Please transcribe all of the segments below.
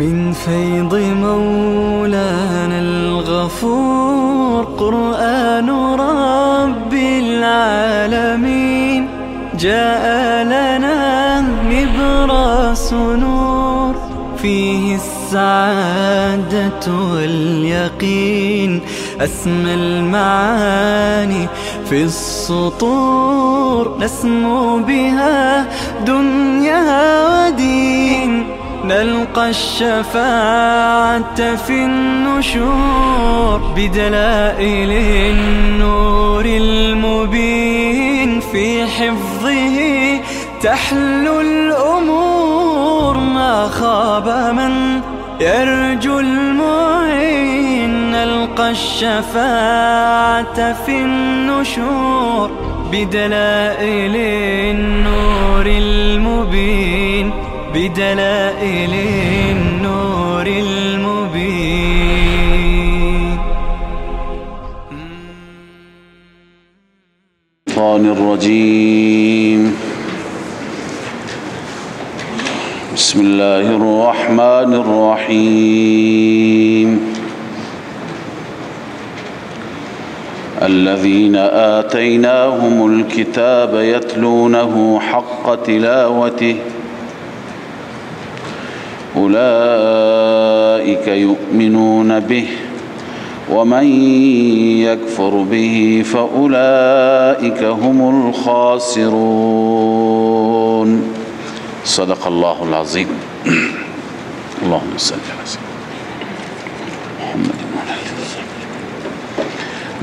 من فيض مولانا الغفور قرآن رب العالمين جاء لنا نبراس نور فيه السعادة واليقين أسمى المعاني في السطور نسمو بها دنيا ودين نلقى الشفاعة في النشور بدلائل النور المبين في حفظه تحلو الأمور ما خاب من يرجو المعين نلقى الشفاعة في النشور بدلائل النور المبين بدلائل النور المبين. الشيطان الرجيم. بسم الله الرحمن الرحيم. الذين آتيناهم الكتاب يتلونه حق تلاوته أولئك يؤمنون به ومن يكفر به فأولئك هم الخاسرون. صدق الله العظيم. اللهم صل على سيدنا محمد.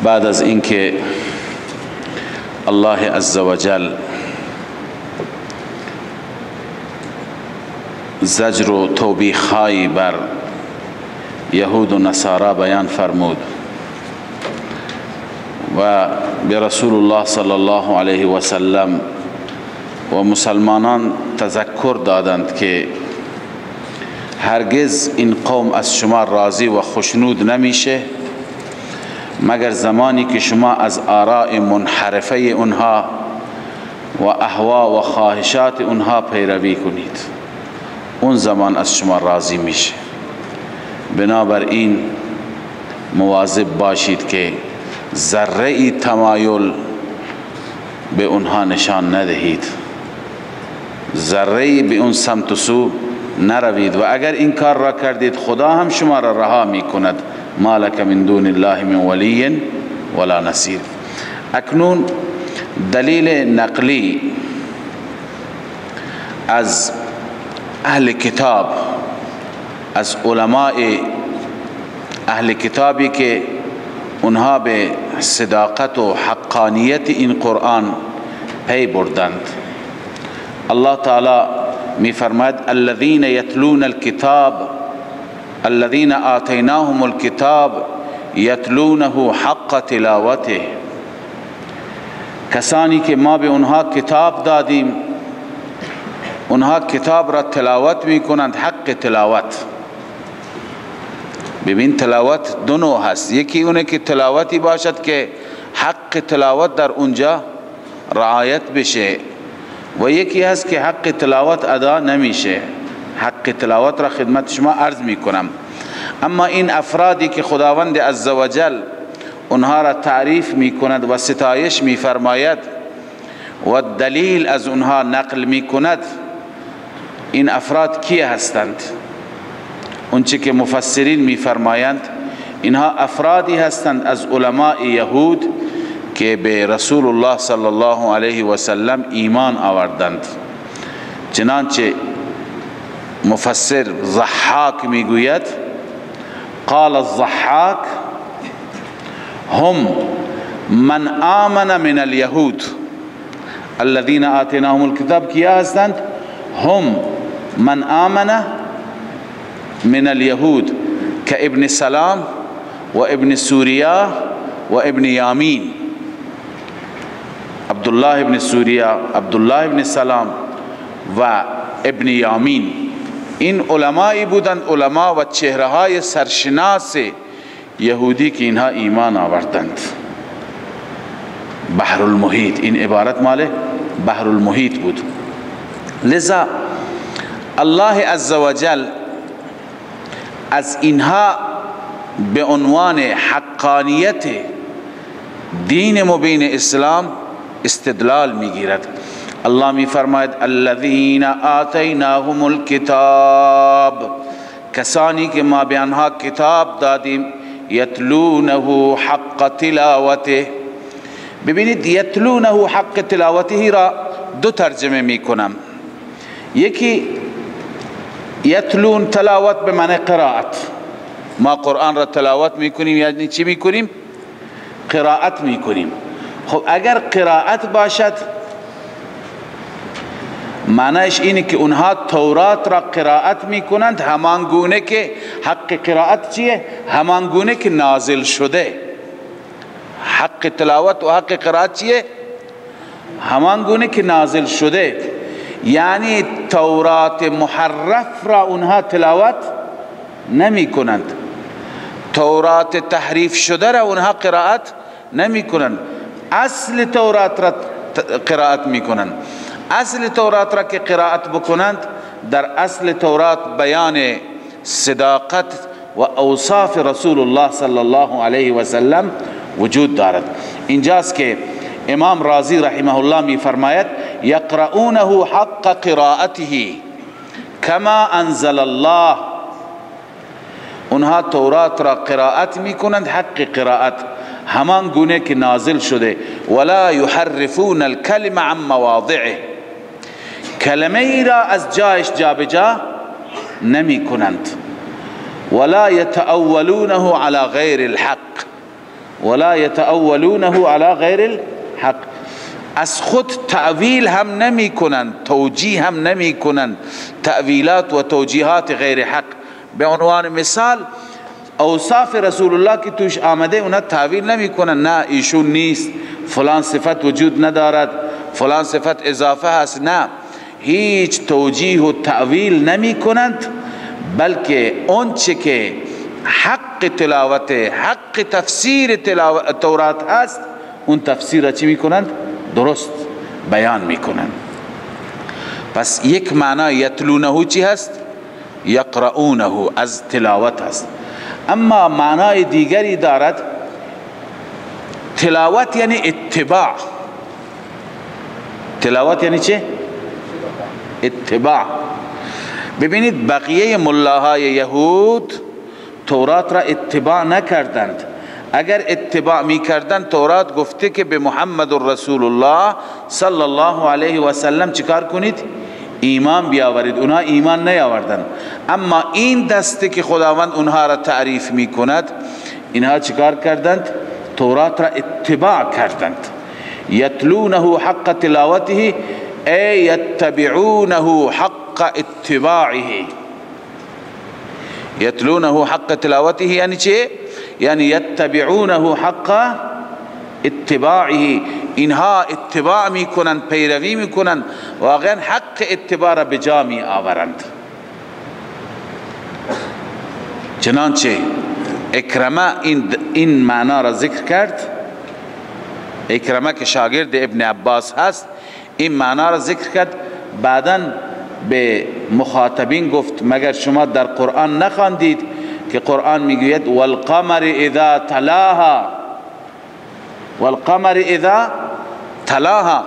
بعد از اینکه الله عزوجل زجر و توبیخ‌هایی بر یهود و نصارا بیان فرمود و به رسول الله صلی الله علیه و سلم و مسلمانان تذکر دادند که هرگز این قوم از شما راضی و خوشنود نمیشه مگر زمانی که شما از آراء منحرفه اونها و اهوا و خواهشات اونها پیروی کنید، اون زمان از شما راضی میشه. بنابراین مواظب باشید که ذره ای تمایل به اونها نشان ندهید، ذره ای به اون سمت و سو نروید و اگر این کار را کردید خدا هم شما را رها میکند. ما لک من دون الله من ولی ولا نصیر. اکنون دلیل نقلی از اهل کتاب، از علماء اهل کتابی که اونها به صداقت و حقانیت این قرآن پی بردند. الله تعالی می فرماید الذین یتلون الکتاب الذین آتیناهم الکتاب یتلونه حق تلاوته. کسانی که ما به اونها کتاب دادیم اونها کتاب را تلاوت می کنند حق تلاوت. ببین تلاوت دو نوع هست، یکی اونه که تلاوتی باشد که حق تلاوت در اونجا رعایت بشه و یکی هست که حق تلاوت ادا نمیشه. حق تلاوت را خدمت شما عرض می کنم. اما این افرادی که خداوند عزوجل اونها را تعریف می کند و ستایش می فرماید و دلیل از اونها نقل می کند، این افراد کیه هستند؟ اونچه که مفسرین می فرمایند اینها افرادی هستند از علماء یهود که به رسول الله صلی الله علیه و سلم ایمان آوردند. چنانچه مفسر ضحاک می گوید قال الضحاک هم من آمن من اليهود الذين آتيناهم الكتاب. کیا هستند؟ هم من آمن من اليهود كابن سلام و ابن سوریا و ابن یامین. عبدالله ابن سوریا، عبدالله ابن سلام و ابن یامین این علمایی بودند، علما و چهره های سرشناس یهودی که اینها ایمان آوردند. بحر المحیط، این عبارت مال بحر المحیط بود. لذا الله عزوجل از اینها به عنوان حقانیت دین مبین اسلام استدلال میگیرد. الله میفرماید الذین آتیناهم الکتاب، کسانی که ما به آنها کتاب دادیم، یتلونه حق تلاوته. ببینید یتلونه حق تلاوته را دو ترجمه میکنم. یکی یتلون تلاوت به معنی قرائت، ما قرآن را تلاوت میکنیم یعنی چی میکنیم؟ قرائت میکنیم. خب اگر قرائت باشد معنیش اینه که اونها تورات را قرائت میکنند همان گونه که حق قرائت چیه؟ همان گونه که نازل شده. حق تلاوت و حق قرائت چیه؟ همان گونه که نازل شده. یعنی تورات محرف را اونها تلاوت نمی کنند، تورات تحریف شده را اونها قرائت نمی کنند، اصل تورات را قرائت می کنند. اصل تورات را که قرائت بکنند، در اصل تورات بیان صداقت و اوصاف رسول الله صلی الله علیه و سلم وجود دارد. اینجاست که امام رازی رحمه الله می فرماید یقرؤونه حق قراءته کما انزل الله، اونها تورات را قرائت می کنند حق قرائت همان گونه که نازل شده. ولا یحرفون الکلم عن مواضعه، کلمه ای را از جایش جابجا نمی کنند. ولا یتأولونه علی غیر الحق، ولا یتأولونه علی غیر الحق، از خود تأویل هم نمی کنند، توجیه هم نمی کنند، تأویلات و توجیهات غیر حق. به عنوان مثال اوصاف رسول الله که توش آمده اونا تأویل نمی کنند، نه ایشون نیست، فلان صفت وجود ندارد، فلان صفت اضافه هست، نه، هیچ توجیه و تأویل نمی کنند، بلکه اون چه که حق تلاوت، حق تفسیر تورات هست، اون تفسیر را چی می کنند؟ درست بیان می کنند. پس یک معنی یتلونه چی هست؟ یقرؤونه، از تلاوت هست. اما معنای دیگری دارد. تلاوت یعنی اتباع. تلاوت یعنی چه؟ اتباع. ببینید بقیه ملاهای یهود تورات را اتباع نکردند. اگر اتباع می کردند تورات گفته که به محمد رسول الله صلی الله علیه و سلم چیکار کنید؟ ایمان بیاورید. اونها ایمان نیاوردند. اما این دسته که خداوند اونها را تعریف می کند، اینها چیکار کردند؟ تورات را اتباع کردند. یتلونه حق تلاوته ای یتبعونه حق اتباعه. یتلونه حق تلاوته یعنی چه؟ یعنی یتبعونه حق اتباعه، اینها اتباع می کنند، پیروی می کنند، واقعا حق اتباع را به جا می آورند. چنانچه اکرمه این معنا را ذکر کرد. اکرمه که شاگرد ابن عباس هست این معنا را ذکر کرد. بعداً به مخاطبین گفت مگر شما در قرآن نخواندید که قرآن میگوید والقمر اذا تلاها، والقمر اذا تلاها،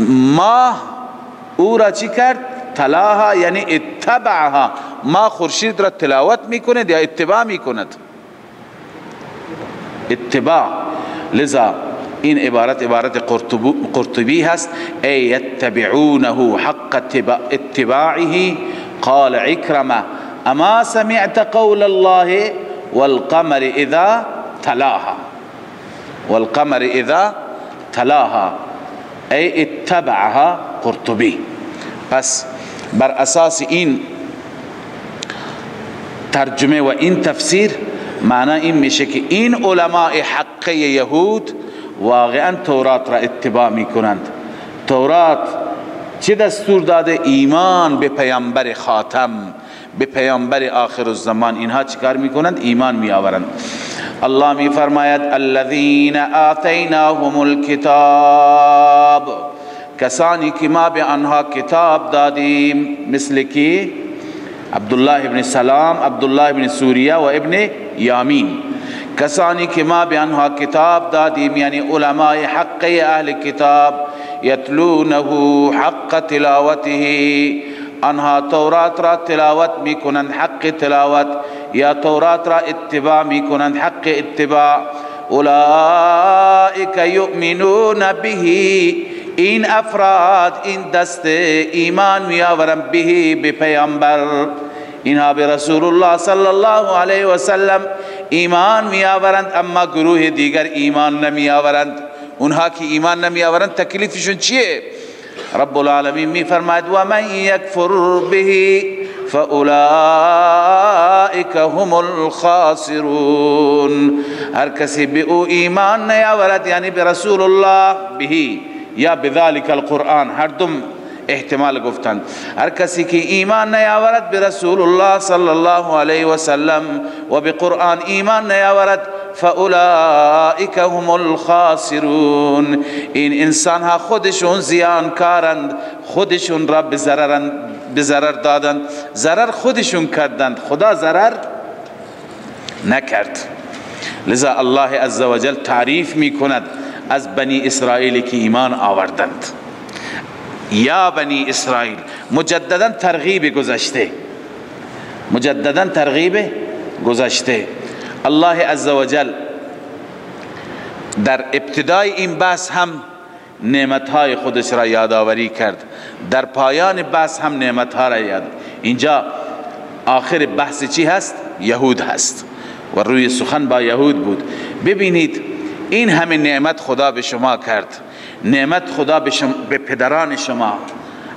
ماه او را چی کرد؟ تلاها یعنی اتبعها، ما خورشید را تلاوت میکند یا اتباع میکند؟ اتباع. لذا این عبارت قرطبی هست ای یتبعونه حق اتباعه. قال عکرمه اما سمعت قول الله والقمر اذا تلاها، والقمر اذا تلاها ای اتبعها. قرطبی. پس بر اساس این ترجمه و این تفسیر معنی این میشه که این علماء حقه یهود واقعا تورات را اتباع می کنند. تورات چه دستور داده؟ ایمان به پیامبر خاتم، به پیامبر آخر الزمان. اینها چیکار می کنند؟ ایمان می آورند. الله می فرماید الذین آتیناهم الکتاب، کسانی که ما به آنها کتاب دادیم. مثل کی؟ عبدالله ابن سلام، عبدالله ابن سوریه و ابن یامین، کسانی که ما به آنها کتاب دادیم، یعنی علماء حق اهل کتاب، یتلونه حق تلاوته، آنها تورات را تلاوت میکنند حق تلاوت، یا تورات را اتباع میکنند حق اتباع. اولئک یؤمنون به، این افراد، این دست ایمان میآورند به، به پیامبر، اینها به رسول الله صلی الله علیه و سلم ایمان میآورند، اما گروه دیگر ایمان نمیآورند. اونها که ایمان نمیآورند تکلیفشون چیه؟ رب العالمین میفرماید و من یکفر به فاولئک هم الخاسرون. هر کسی به او ایمان نیاورد، یعنی به رسول الله به یا بذلک القرآن، هر دوم احتمال گفتند. هر کسی که ایمان نیاورد به رسول الله صلی الله علیه و سلم و به قرآن ایمان نیاورد، فاولئک هم الخاسرون. این انسان ها خودشون زیانکارند، خودشون را به ضرر دادند، ضرر خودشون کردند، خدا ضرر نکرد. لذا الله عزوجل تعریف می کند از بنی اسرائیل که ایمان آوردند. یا بنی اسرائیل، مجددا ترغیب گذشته، مجددا ترغیب گذشته. الله عزوجل در ابتدای این بحث هم نعمتهای خودش را یادآوری کرد، در پایان بحث هم نعمتها را یاد. اینجا آخر بحث چی هست؟ یهود هست و روی سخن با یهود بود. ببینید این همه نعمت خدا به شما کرد، نعمت خدا به پدران شما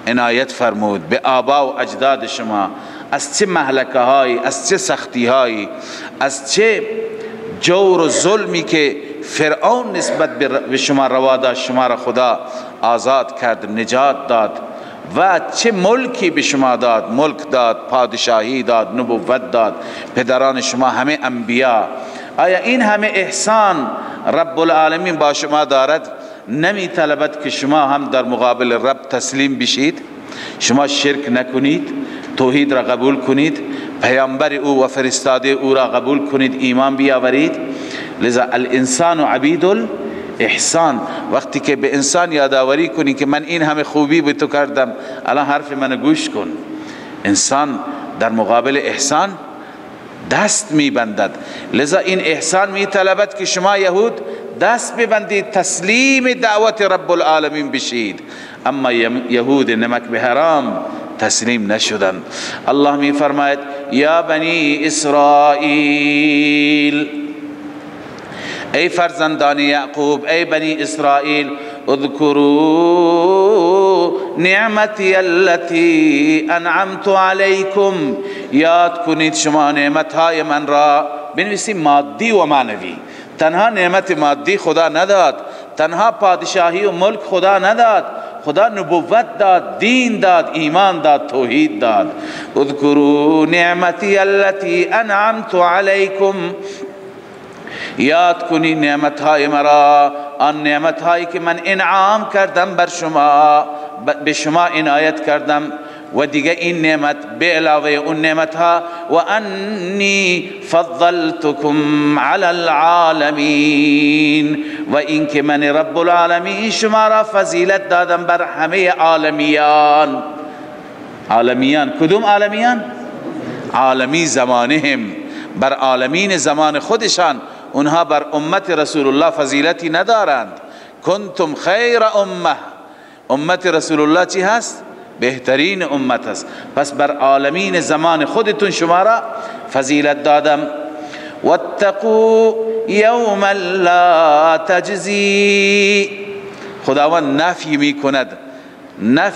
عنایت فرمود، به آبا و اجداد شما، از چه مهلکه هایی، از چه سختی هایی، از چه جور و ظلمی که فرعون نسبت به شما روا داشت، شما را خدا آزاد کرد، نجات داد و چه ملکی به شما داد، ملک داد، پادشاهی داد، نبوت داد، پدران شما همه انبیا. آیا این همه احسان رب العالمین با شما دارد؟ نمی طلبد که شما هم در مقابل رب تسلیم بشید، شما شرک نکنید، توحید را قبول کنید، پیامبر او و فرستاده او را قبول کنید، ایمان بیاورید. لذا الانسان عبید الاحسان. وقتی که به انسان یادآوری کنی که من این همه خوبی به تو کردم، الان حرف من گوش کن، انسان در مقابل احسان دست میبندد. لذا این احسان میطلبد که شما یهود دست ببندید، تسلیم دعوت رب العالمین بشید، اما یهود نمک به حرام تسلیم نشدند. الله می فرماید یا بنی اسرائیل، ای فرزندان یعقوب، ای بنی اسرائیل، اذکروا نعمتی التي انعمت علیکم، یاد کنید شما نعمتهای من را. بنویسید مادی و معنوی. تنها نعمت مادی خدا نداد، تنها پادشاهی و ملک خدا نداد، خدا نبوت داد، دین داد، ایمان داد، توحید داد. اذکروا نعمتی التي انعمت علیکم، یاد کنی نعمتهای مرا، آن نعمتهایی که من انعام کردم بر شما، به شما عنایت کردم. و دیگه این نعمت به علاوه اون نعمتها، و انی فضلتکم علی العالمین، و این که من رب العالمین شما را فضیلت دادم بر همه عالمیان. عالمیان کدوم عالمیان؟ عالمی زمانهم، بر عالمین زمان خودشان. اونها بر امت رسول الله فضیلتی ندارند. کنتم خیر امه، امت رسول الله چی هست؟ بهترین امت است. پس بر عالمین زمان خودتون شما را فضیلت دادم. واتقوا یوما لا تجزی، خداوند نفی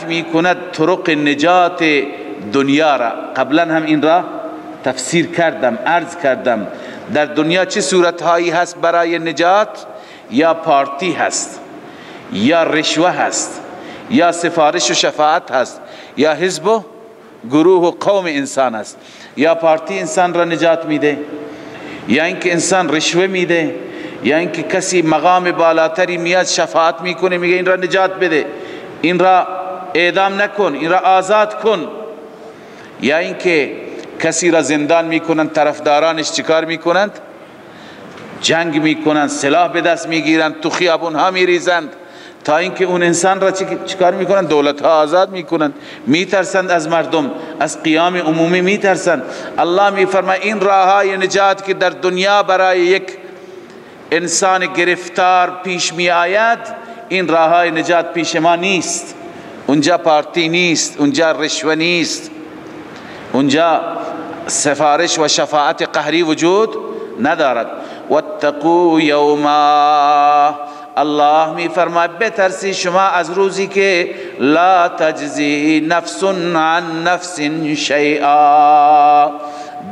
می کند طرق نجات دنیا را. قبلا هم این را تفسیر کردم، عرض کردم. در دنیا چه صورتهایی هست برای نجات؟ یا پارتی هست، یا رشوه هست، یا سفارش و شفاعت هست، یا حزب و گروه و قوم انسان است. یا پارتی انسان را نجات میده، یا اینکه انسان رشوه میده، یا اینکه کسی مقام بالاتری میاد شفاعت میکنه میگه این را نجات بده، این را اعدام نکن، این را آزاد کن. یا اینکه کسی را زندان میکنند، طرفدارانش چیکار میکنند؟ جنگ میکنند، سلاح به دست میگیرند، تو خیابون ها میریزند تا اینکه اون انسان را چیکار میکنند؟ دولت ها آزاد میکنند. میترسند از مردم، از قیام عمومی میترسند. الله میفرماید این راههای نجات که در دنیا برای یک انسان گرفتار پیش می آید، این راههای نجات پیش ما نیست. اونجا پارتی نیست، اونجا رشوه نیست، اونجا سفارش و شفاعت قهری وجود ندارد. واتقوا یوما، الله می فرماید بترسی شما از روزی که لا تجزی نفس عن نفس شیئا،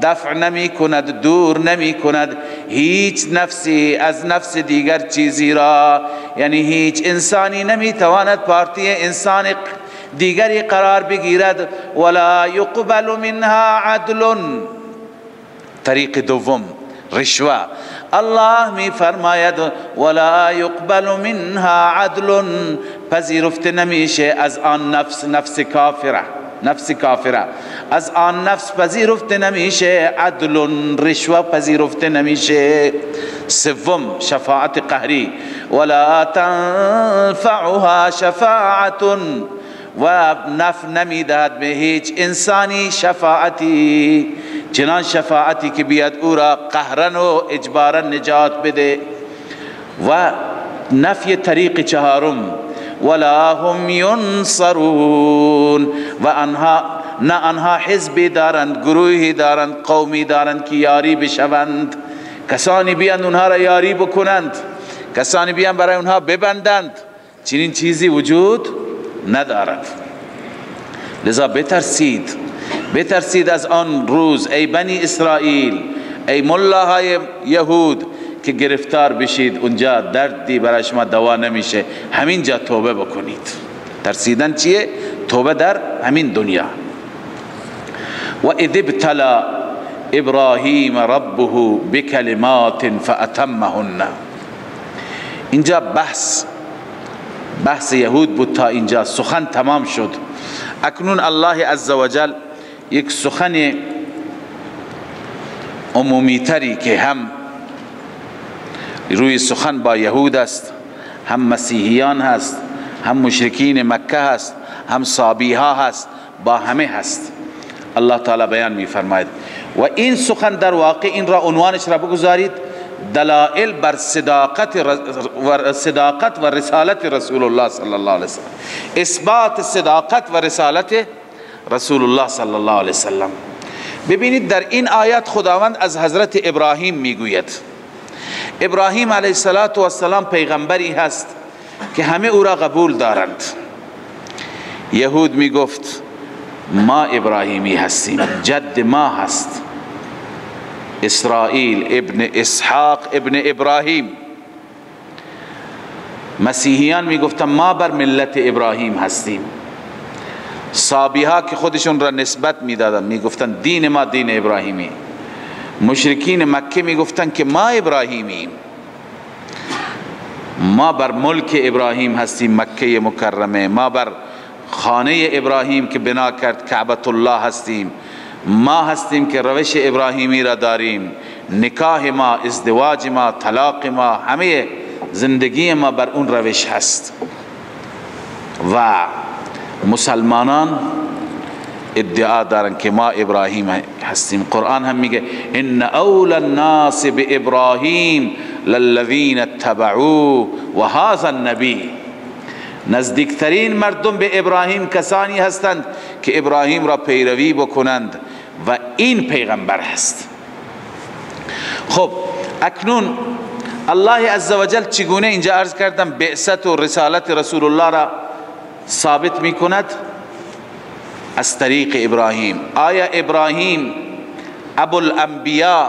دفع نمی کند، دور نمی کند هیچ نفسی از نفس دیگر چیزی را. یعنی هیچ انسانی نمی تواند پارتی انسان دیگری قرار بگیرد. ولا یقبل منها عدل، طریق دوم رشوه. الله می فرماید ولا یقبل منها عدل، پذیرفته نمیشه از آن نفس کافره از آن نفس پذیرفته نمیشه، عدل رشوه پذیرفته نمیشه. سوم شفاعت قهری، ولا تنفعها شفاعت، و نفع نمیدهد به هیچ انسانی شفاعتی، چنان شفاعتی که بیاد او را قهرن و اجبارا نجات بده. و نفی طریق چهارم، ولا هم ینصرون، و آنها حزبی دارند، گروهی دارند، قومی دارند که یاری بشوند. کسانی بیان اونها را یاری بکنند، کسانی بیان برای اونها ببندند، چنین چیزی وجود ندارد. لذا بترسید از آن روز ای بنی اسرائیل، ای ملاهای یهود که گرفتار بشید، اونجا دردی برای شما دوا نمیشه، همین جا توبه بکنید. ترسیدن چیه؟ توبه در همین دنیا. و اذ ابتلی ابراهیم ربه بکلمات فاتمهن. اینجا بحث یهود بود تا اینجا، سخن تمام شد. اکنون الله عزوجل یک سخن عمومی تری که هم روی سخن با یهود است، هم مسیحیان هست، هم مشرکین مکه هست، هم صابیها هست، با همه هست، الله تعالی بیان می فرماید. و این سخن در واقع این را عنوانش را بگذارید دلائل بر صداقت و رسالت رسول الله صلی الله علیه وسلم، اثبات صداقت و رسالت رسول الله صلی الله علیه وسلم. ببینید در این آیات خداوند از حضرت ابراهیم میگوید. ابراهیم علیه السلام پیغمبری هست که همه او را قبول دارند. یهود میگفت ما ابراهیمی هستیم، جد ما هست اسرائیل ابن اسحاق ابن ابراهیم. مسیحیان میگفتن ما بر ملت ابراهیم هستیم. صابیها که خودشون را نسبت میدادن میگفتن دین ما دین ابراهیمی. مشرکین مکه میگفتن که ما ابراهیمیم، ما بر ملک ابراهیم هستیم، مکه مکرمه، ما بر خانه ابراهیم که بنا کرد کعبۃ الله هستیم، ما هستیم که روش ابراهیمی را داریم، نکاح ما، ازدواج ما، طلاق ما، همه زندگی ما بر اون روش هست. و مسلمانان ادعا دارن که ما ابراهیم هستیم. قرآن هم میگه ان اول الناس بابراهیم للذین اتبعوه و هذا النبی، نزدیکترین مردم به ابراهیم کسانی هستند که ابراهیم را پیروی بکنند و این پیغمبر هست. خب اکنون الله عزوجل چگونه اینجا عرض کردم بعثت و رسالت رسول الله را ثابت می کند؟ از طریق ابراهیم. آیا ابراهیم ابو الانبیاء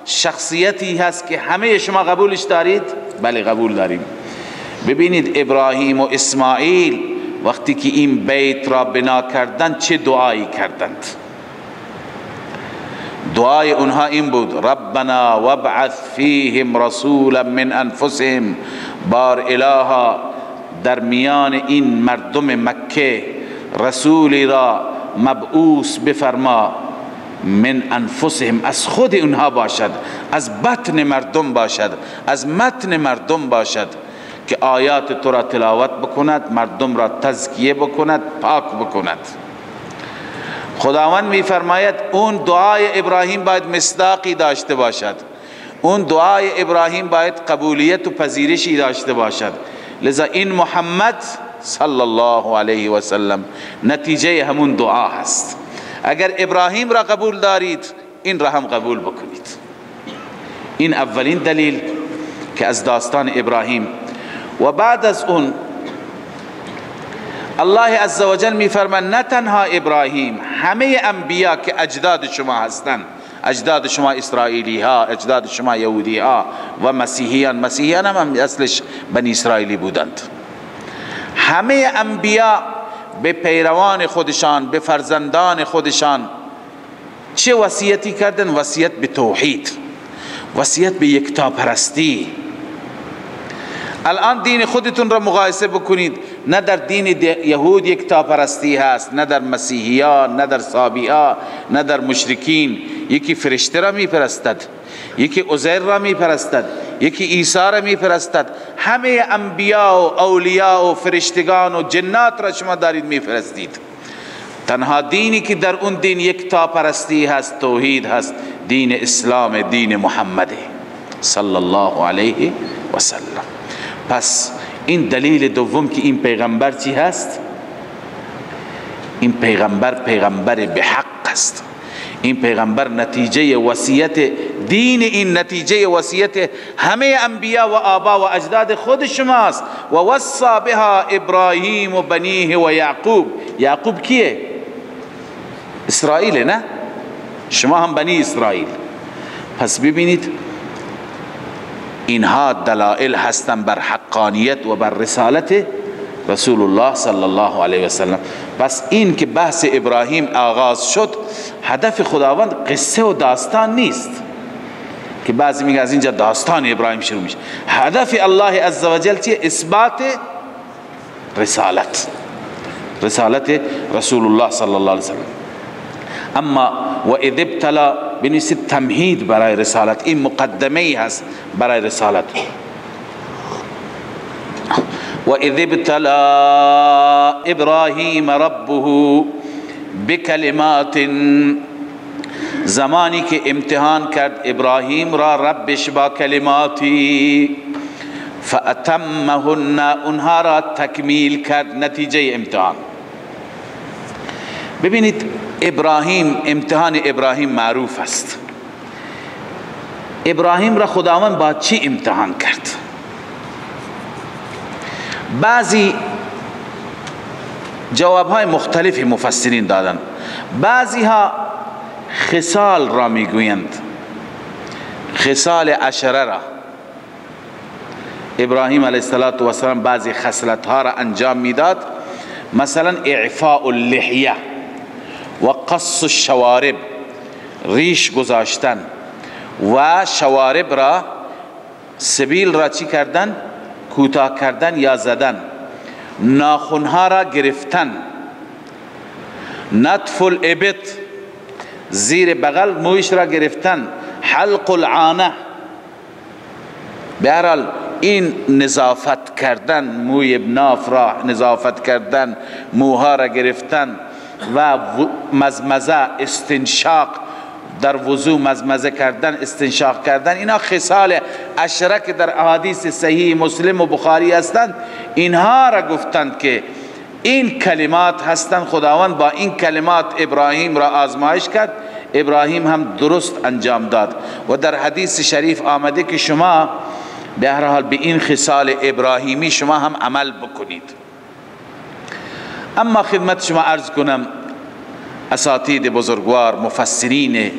شخصیتی هست که همه شما قبولش دارید؟ بله قبول داریم. ببینید ابراهیم و اسماعیل وقتی که این بیت را بنا کردند چه دعایی کردند؟ دعای اونها این بود ربنا وابعث فیهم رسولا من انفسهم، بار الها در میان این مردم مکه رسولی را مبعوث بفرما من انفسهم، از خود اونها باشد، از بطن مردم باشد، از متن مردم باشد که آیات تو را تلاوت بکند، مردم را تزکیه بکند، پاک بکند. خداوند می فرماید اون دعای ابراهیم باید مصداقی داشته باشد، اون دعای ابراهیم باید قبولیت و پذیرشی داشته باشد. لذا این محمد صلی الله علیه و سلم نتیجه همون دعا هست. اگر ابراهیم را قبول دارید این را هم قبول بکنید. این اولین دلیل که از داستان ابراهیم. و بعد از اون الله عزوجل می فرماید نه تنها ابراهیم، همه انبیا که اجداد شما هستند، اجداد شما اسرائیلی ها، اجداد شما یهودی ها و مسیحیان، مسیحیان هم اصلش بنی اسرائیلی بودند. همه انبیا به پیروان خودشان، به فرزندان خودشان چه وصیتی کردن؟ وصیت به توحید، وصیت به یکتاپرستی. الان دین خودتون را مقایسه بکنید، نه در دین یهود یکتاپرستی هست، نه در مسیحیان، نه در صابئه، نه در مشرکین. یکی فرشته را میپرستد، یکی عزیر را میپرستد، یکی عیسی را میپرستد. همه انبیا و اولیاء و فرشتگان و جنات را شما دارید میپرستید. تنها دینی که در اون دین یکتاپرستی هست، توحید هست، دین اسلام، دین محمد صلی الله علیه و سلم. پس این دلیل دوم که این پیغمبر چی هست؟ این پیغمبر به حق است. این پیغمبر نتیجه وصیت دین، این نتیجه وصیت همه انبیا و آبا و اجداد خود شماست. و وصى بها ابراهیم و بنیه و یعقوب. یعقوب کیه؟ اسرائیل، نه؟ شما هم بنی اسرائیل. پس ببینید اینها دلائل هستن بر حقانیت و بر رسالت رسول الله صلی الله علیه و سلم. پس این که بحث ابراهیم آغاز شد، هدف خداوند قصه و داستان نیست که بعضی میگه از اینجا داستان ابراهیم شروع میشه. هدف الله عزوجل چیه؟ اثبات رسالت رسول الله صلی الله علیه و سلم. اما و اذ ابتلا بنویسید تمهید برای رسالت، این مقدمه ای هست برای رسالت. و اذ ابتلا ابراهیم ربه بکلمات، زمانی که امتحان کرد ابراهیم را ربش با کلماتی، فاتمهن، اونها را تکمیل کرد، نتیجه امتحان. ببینید ابراهیم، امتحان ابراهیم معروف است. ابراهیم را خداوند با چی امتحان کرد؟ بعضی جوابهای مختلف مفسرین دادند. بعضی ها خصال را میگویند، خصال عشره را. ابراهیم علیه السلام بعضی خصلتها را انجام میداد، مثلا اعفاء اللحیه و قص الشوارب، ریش گذاشتن و شوارب را، سبیل را چی کردن؟ کوتاه کردن یا زدن. ناخنها را گرفتن. نطف الابط، زیر بغل مویش را گرفتن. حلق العانه، بهرحال این نظافت کردن، موی ناف را نظافت کردن، موها را گرفتن و مزمزه، استنشاق، در وضو مزمزه کردن، استنشاق کردن. اینا خصال عشره که در احادیث صحیح مسلم و بخاری هستند. اینها را گفتند که این کلمات هستند. خداوند با این کلمات ابراهیم را آزمایش کرد، ابراهیم هم درست انجام داد. و در حدیث شریف آمده که شما به هر حال به این خصال ابراهیمی شما هم عمل بکنید. اما خدمت شما عرض کنم، اساتید بزرگوار، مفسرین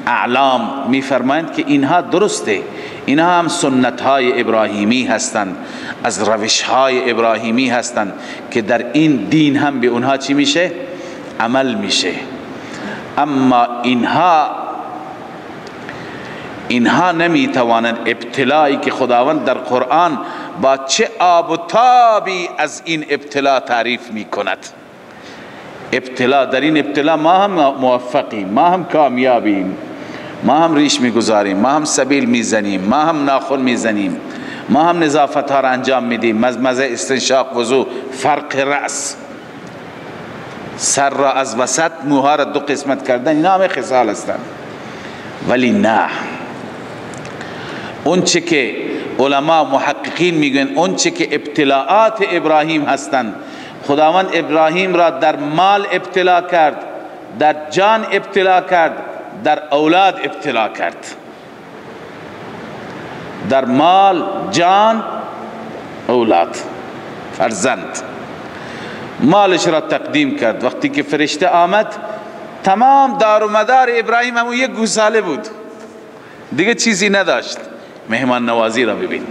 اعلام میفرمایند که اینها درسته، اینها هم سنت های ابراهیمی هستند، از روش های ابراهیمی هستند که در این دین هم به اونها چی میشه؟ عمل میشه. اما اینها نمیتوانند ابتلایی که خداوند در قرآن با چه آب و تابی از این ابتلا تعریف میکند، ابتلا، در این ابتلا ما هم موفقیم، ما هم کامیابیم، ما هم ریش میگذاریم، ما هم سبیل میزنیم، ما هم ناخن میزنیم، ما هم نظافت ها را انجام میدیم، مزمزه، استنشاق، وضو، فرق رأس، سر را از وسط، موها را 2 قسمت کردن، اینا همه خصال هستند. ولی نه، اون چه که علما محققین میگن، اون چه که ابتلاعات ابراهیم هستند، خداوند ابراهیم را در مال ابتلا کرد، در جان ابتلا کرد، در اولاد ابتلا کرد. در مال، جان، اولاد، فرزند. مالش را تقدیم کرد. وقتی که فرشته آمد، تمام دار و مدار ابراهیم همون 1 گوساله بود، دیگه چیزی نداشت. مهمان نوازی را ببین،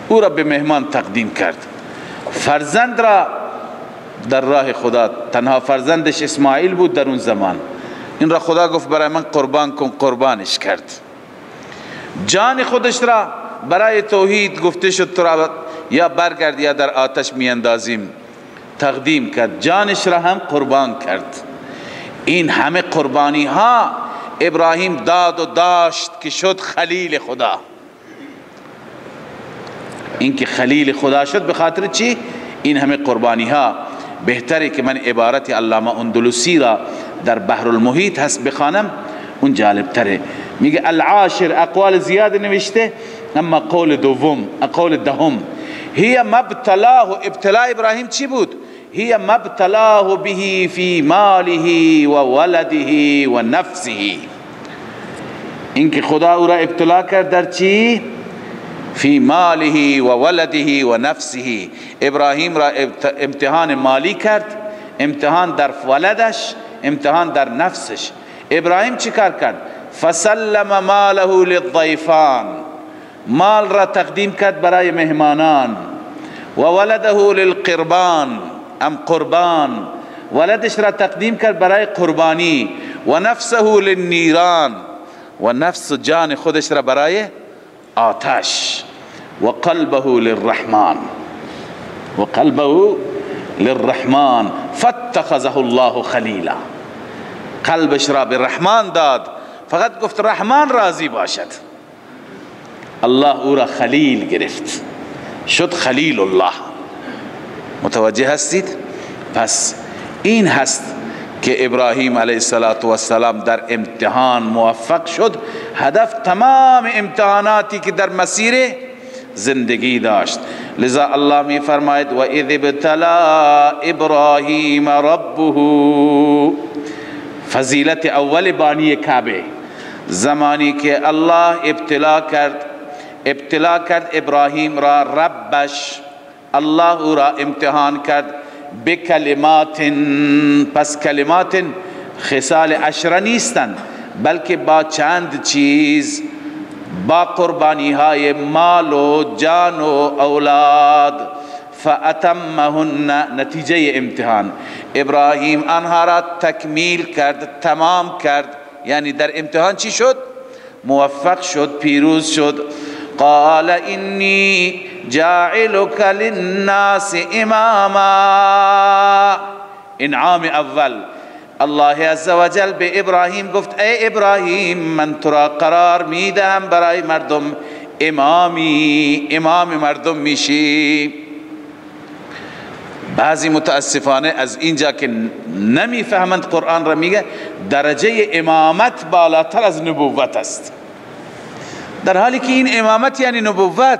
او را به مهمان تقدیم کرد. فرزند را در راه خدا، تنها فرزندش اسماعیل بود در اون زمان، این را خدا گفت برای من قربان کن، قربانش کرد. جان خودش را برای توحید گفته شد تو را یا برگرد یا در آتش میاندازیم، تقدیم کرد، جانش را هم قربان کرد. این همه قربانی ها ابراهیم داد و داشت که شد خلیل خدا. این که خلیل خدا شد به خاطر چی؟ این همه قربانی ها. بهتره که من عبارت علامه اندلسی را در بحر المحیط هست بخوانم، اون جالب تره. میگه العاشر، اقوال زیاد نوشته، اما قول دوم، قول دهم، هی مبتلاه، ابتلا ابراهیم چی بود؟ هی مبتلاه به فی ماله و ولده و نفسه، اینکه خدا او را ابتلا کرد در چی؟ فی ماله و ولده و نفسه. ابراهیم را امتحان مالی کرد، امتحان در ولدش، امتحان در نفسش. ابراهیم چی کار کرد؟ فسلم ماله للضیفان، مال را تقدیم کرد برای مهمانان. و ولده للقربان، ام قربان، ولدش را تقدیم کرد برای قربانی. و نفسه للنیران، و نفس جان خودش را برای آتش. و قلبه للرحمن، و قلبه للرحمن فاتخذه الله خلیلا، قلبش را به رحمان داد، فقط گفت رحمان راضی باشد، الله او را خلیل گرفت، شد خلیل الله. متوجه هستید؟ پس این هست که ابراهیم علیه السلام در امتحان موفق شد. هدف تمام امتحاناتی که در مسیر زندگی داشت. لذا الله می فرماید و اذ ابتلا ابراهیم ربه، فضیلت اول بانی کعبه، زمانی که الله ابتلا کرد ابراهیم را، ربش الله او را امتحان کرد بکلمات. پس کلمات خصال 10 نیستند، بلکه با چند چیز، با قربانی های مال و جان و اولاد. فاتمهن، نتیجه امتحان، ابراهیم آنها را تکمیل کرد، تمام کرد. یعنی در امتحان چی شد؟ موفق شد، پیروز شد. قال انی جاعلک للناس اماما، انعام اول. الله عزوجل به ابراهیم گفت ای ابراهیم من تو را قرار میدم برای مردم امامی، امام مردم میشی. بعضی متاسفانه از اینجا که نمیفهمند قرآن را، میگه درجه امامت بالاتر از نبوت است، در حالی که این امامت یعنی نبوت.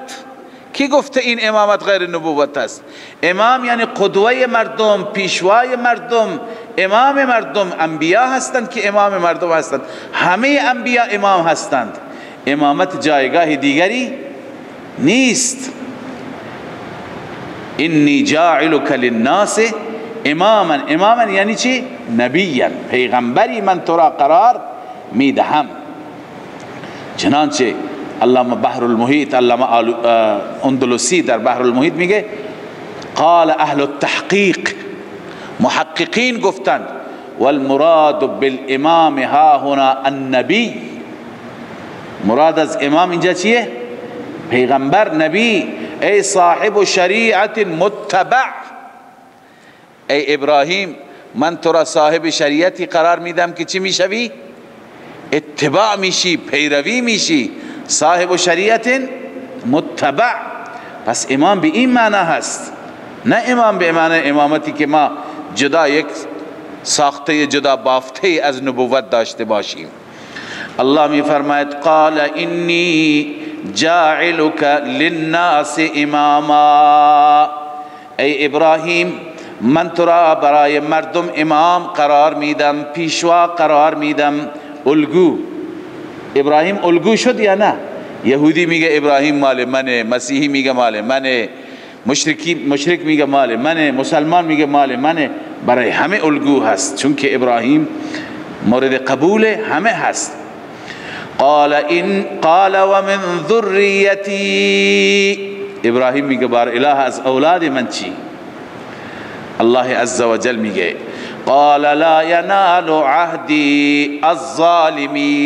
کی گفته این امامت غیر نبوت است؟ امام یعنی قدوه مردم، پیشوای مردم، امام مردم. انبیا هستند که امام مردم هستند، همه انبیا امام هستند. امامت جایگاه دیگری نیست. انی جاعلک للناس اماما، اماما یعنی چی؟ نبیا، پیغمبری من تو را قرار میدهم. چنانچه علامه بحر المحیط، علامه اندلسی در بحر المحیط میگه قال اهل التحقیق، محققین گفتند والمراد بالامام ها هنا النبی، مراد از امام اینجا چیه؟ پیغمبر، نبی. ای صاحب شریعت متبع، ای ابراهیم من تو را صاحب شریعتی قرار میدم که چی میشوی؟ اتباع میشی، پیروی میشی، صاحب شریعت متبع. پس امام به این معنی هست، نه امام به معنی امامتی که ما جدا یک ساخته جدا بافته از نبوت داشته باشیم. الله می فرماید قال انی جاعلک للناس اماما، ای ابراهیم من تو را برای مردم امام قرار میدم، پیشوا قرار میدم، الگو. ابراهیم الگو شد یا نه؟ یهودی میگه ابراهیم مال منه، مسیحی میگه مال منه، مشرک میگه مال منه، مسلمان میگه مال منه. برای همه الگو هست، چون که ابراهیم مورد قبول همه هست. قال ومن ذریتی، ابراهیم میگه بار اله از اولاد من چی؟ الله عز وجل میگه قال لا ینال عهدی الظالمین،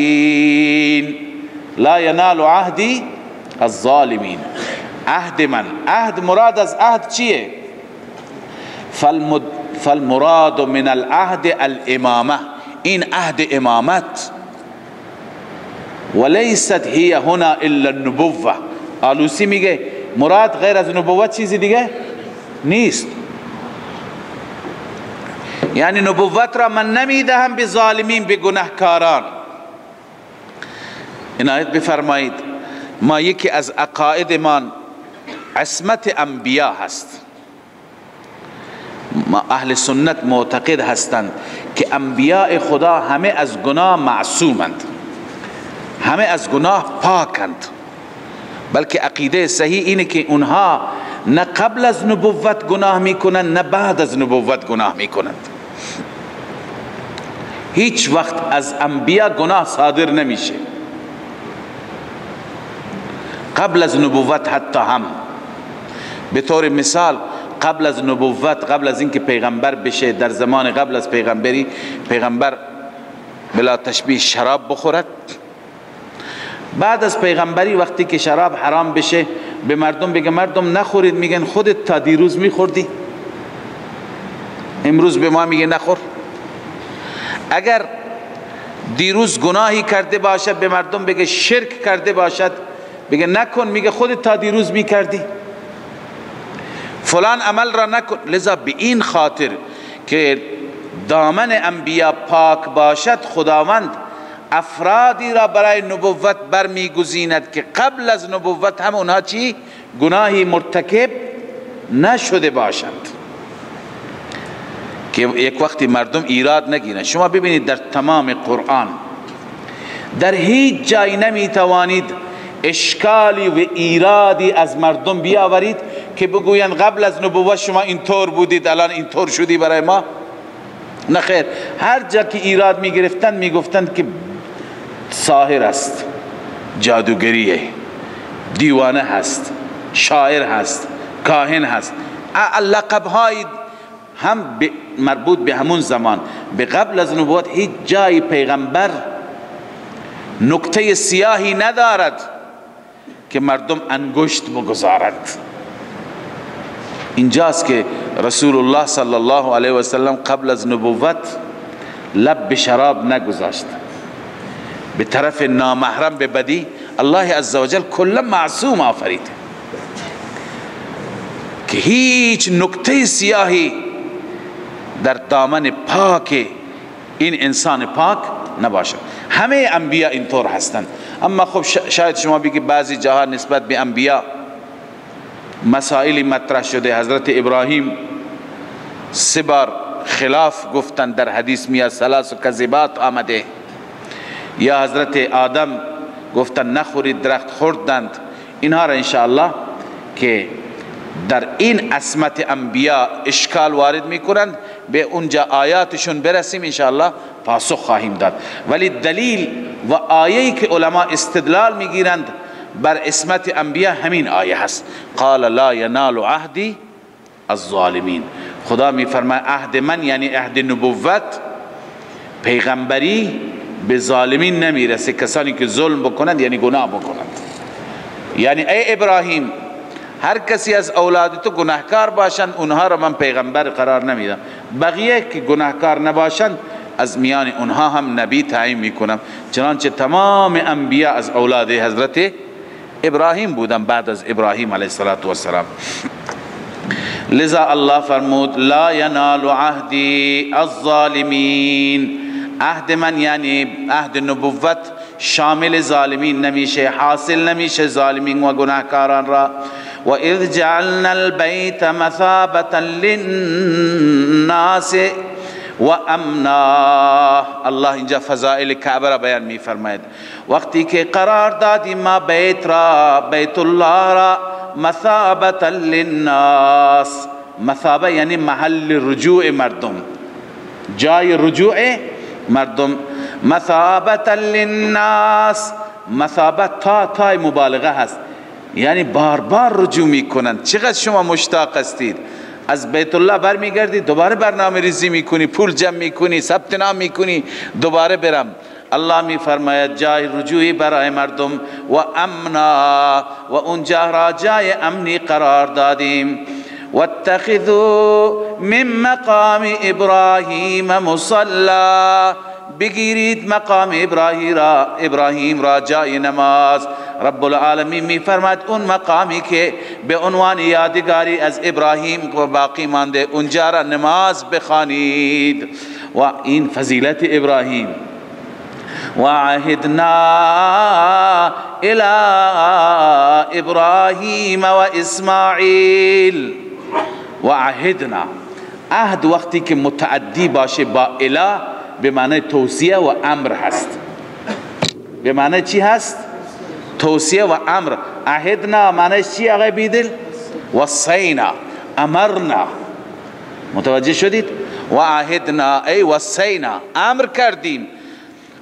لا ینال عهدی الظالمین. عهد من، عهد مراد از عهد چیه؟ فالمراد من العهد الامامه، این عهد امامت. وليست هي هنا الا النبوه. آلوسی میگه مراد غیر از نبوت چیزی دیگه نیست. یعنی نبوت را من نمیدهم به ظالمین، به گناهکاران. عنایت بفرمایید، ما یکی از عقایدمان عصمت انبیا هست. ما اهل سنت معتقد هستند که انبیاء خدا همه از گناه معصومند، همه از گناه پاکند. بلکه عقیده صحیح اینه که اونها نه قبل از نبوت گناه میکنند نه بعد از نبوت گناه میکنند. هیچ وقت از انبیا گناه صادر نمیشه، قبل از نبوت حتی هم. به طور مثال قبل از نبوت، قبل از اینکه پیغمبر بشه، در زمان قبل از پیغمبری، پیغمبر بلا تشبیه شراب بخورد. بعد از پیغمبری وقتی که شراب حرام بشه به مردم بگه مردم نخورید، میگن خودت تا دیروز میخوردی، امروز به ما میگه نخور. اگر دیروز گناهی کرده باشد به مردم بگه شرک کرده باشد، بگه نکن، میگه خودت تا دیروز میکردی. فلان عمل را نکن. لذا به این خاطر که دامن انبیا پاک باشد، خداوند افرادی را برای نبوت برمیگزیند که قبل از نبوت هم اونها چی؟ گناهی مرتکب نشده باشند، که یک وقتی مردم ایراد نگیرند. شما ببینید در تمام قرآن در هیچ جای نمیتوانید اشکالی و ایرادی از مردم بیاورید که بگویند قبل از نبوت شما اینطور بودید الان اینطور شدی برای ما. نه خیر، هر جا که ایراد میگرفتند میگفتند که ساحر است، جادوگریه، دیوانه هست، شاعر هست، کاهن هست. لقب‌های هم مربوط به همون زمان. به قبل از نبوت هیچ جای پیغمبر نکته سیاهی ندارد که مردم انگشت بگذارد. اینجاست که رسول الله صلی الله علیه و سلم قبل از نبوت لب به شراب نگذاشت، به طرف نامحرم به بدی. الله عزوجل کلا معصوم آفرید که هیچ نکته سیاهی در دامن پاک این انسان پاک نباشد. همه انبیا اینطور هستند. اما خب شاید شما بگید بعضی جاها نسبت به انبیا مسائلی مطرح شده. حضرت ابراهیم 3 بار خلاف گفتند، در حدیث میاد 3 کذبات آمده. یا حضرت آدم گفتند نخورید، درخت خوردند. اینها را انشاءالله که در این عصمت انبیا اشکال وارد میکنند، به اونجا آیاتشون برسیم انشاءالله پاسخ خواهیم داد. ولی دلیل و آیه‌ای که علما استدلال میگیرند بر عصمت انبیا همین آیه هست. قال لا ینال عهدی الظالمین. خدا میفرماید عهد من یعنی عهد نبوت، پیغمبری به ظالمین نمیرسه، کسانی که ظلم بکنند یعنی گناه بکنند. یعنی ای ابراهیم هر کسی از اولاد تو گناهکار باشند اونها را من پیغمبر قرار نمیدم. بقیه که گناهکار نباشند از میان اونها هم نبی تعیین میکنم. چنانچه تمام انبیا از اولاد حضرت ابراهیم بودن بعد از ابراهیم علیه السلام. لذا الله فرمود لا ینال عهدی الظالمین، عهد من یعنی عهد نبوت شامل ظالمین نمیشه، حاصل نمیشه ظالمین و گناهکاران را. و اذ جعلنا البیت مثابة للناس و امنا، الله اینجا فضائل کعبه را بیان می فرماید. وقتی که قرار دادیم ما بیت را، بیت الله را مثابة للناس، مثابه یعنی محل رجوع مردم، جای رجوع مردم. مثابة للناس، مثابه تا مبالغه هست، یعنی بار بار رجوع میکنند. چقدر شما مشتاق هستید از بیت الله برمیگردی دوباره برنامه ریزی میکنی، پول جمع میکنی، ثبت نام میکنی دوباره برم. الله میفرماید جای رجوعی برای مردم. و امنا، و اونجا را جای امنی قرار دادیم. واتخذوا من مقام ابراهیم مصلا، بگیرید مقام ابراهیم را جای نماز. رب العالمین می فرماید اون مقامی که به عنوان یادگاری از ابراهیم و باقی مانده اونجا را نماز بخوانید. و این فضیلت ابراهیم. و عهدنا الى ابراهیم و اسماعیل. و عهدنا، عهد وقتی که متعدی باشه با اله به معنی توصیه و امر هست. به معنی چی هست؟ توصیه و امر. عهدنا معنی چی آقای بیدل؟ وصینا، امرنا. متوجه شدید؟ و عهدنا ای وصینا، امر کردیم.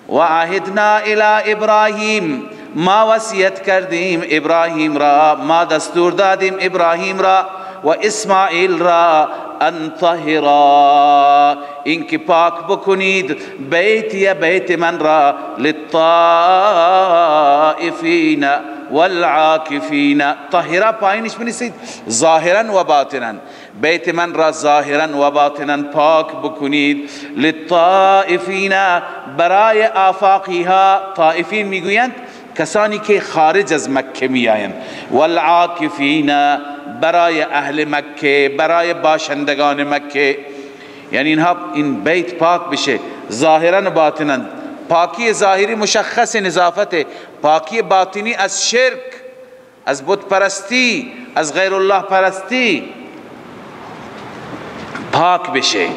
و عهدنا الی ابراهیم، ما وصیت کردیم ابراهیم را، ما دستور دادیم ابراهیم را و اسماعیل را ان طهرا، اینکه پاک بکنید بیت من را للطائفین والعاکفین. طهرا پایینش بنویسید ظاهرا و باطنا، بیت من را ظاهرا و باطنا پاک بکنید. للطائفین، برای آفاقی ها، طائفین میگویند کسانی که خارج از مکه میآیند. والعاکفین، برای اهل مکه، برای باشندگان مکه. یعنی اینها این بیت پاک بشه ظاهرا و باطنا. پاکی ظاهری مشخص نظافت، پاکی باطنی از شرک، از بت پرستی، از غیر الله پرستی پاک بشه.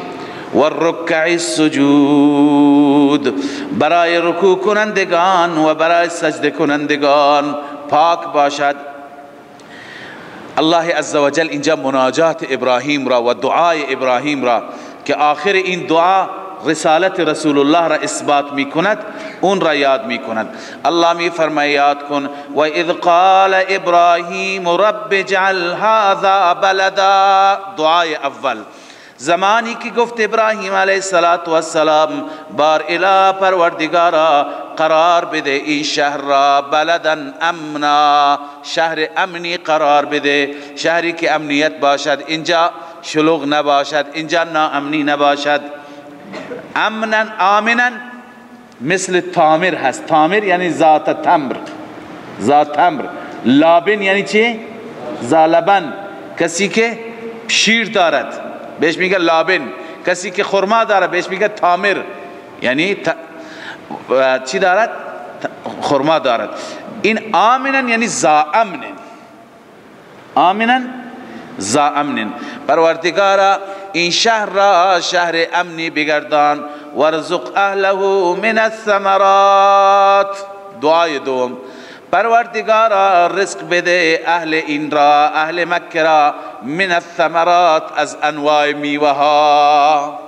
والرکع السجود، برای رکوع کنندگان و برای سجده کنندگان پاک باشد. الله عزوجل اینجا مناجات ابراهیم را و دعای ابراهیم را که آخر این دعا رسالت رسول الله را اثبات می کند اون را یاد می کند. الله می فرماید یاد کن و اذ قال ابراهیم رب اجعل هذا بلدا، دعای اول زمانی که گفت ابراهیم علیه السلام بار اله پروردگارا قرار بده این شهر را بلدا امنا، شهر امنی قرار بده، شهری که امنیت باشد، اینجا شلوغ نباشد، اینجا ناامنی نباشد. امنا آمنا مثل تامر هست، تامر یعنی ذات تمر، ذات تمر. لابن یعنی چه؟ زالبن، کسی که شیر دارد بهش میگه لابن، کسی که خرما داره بهش میگه تامر، یعنی چی دارد؟ خرما دارد. این آمنن یعنی زا امنن، آمنن زا امنن. پروردگارا این شهر را شهر امنی بگردان. ورزق اهله من الثمرات، دعای دوم پروردگارا رزق بده اهل این را، اهل مکه را، من الثمرات از انواع میوه ها.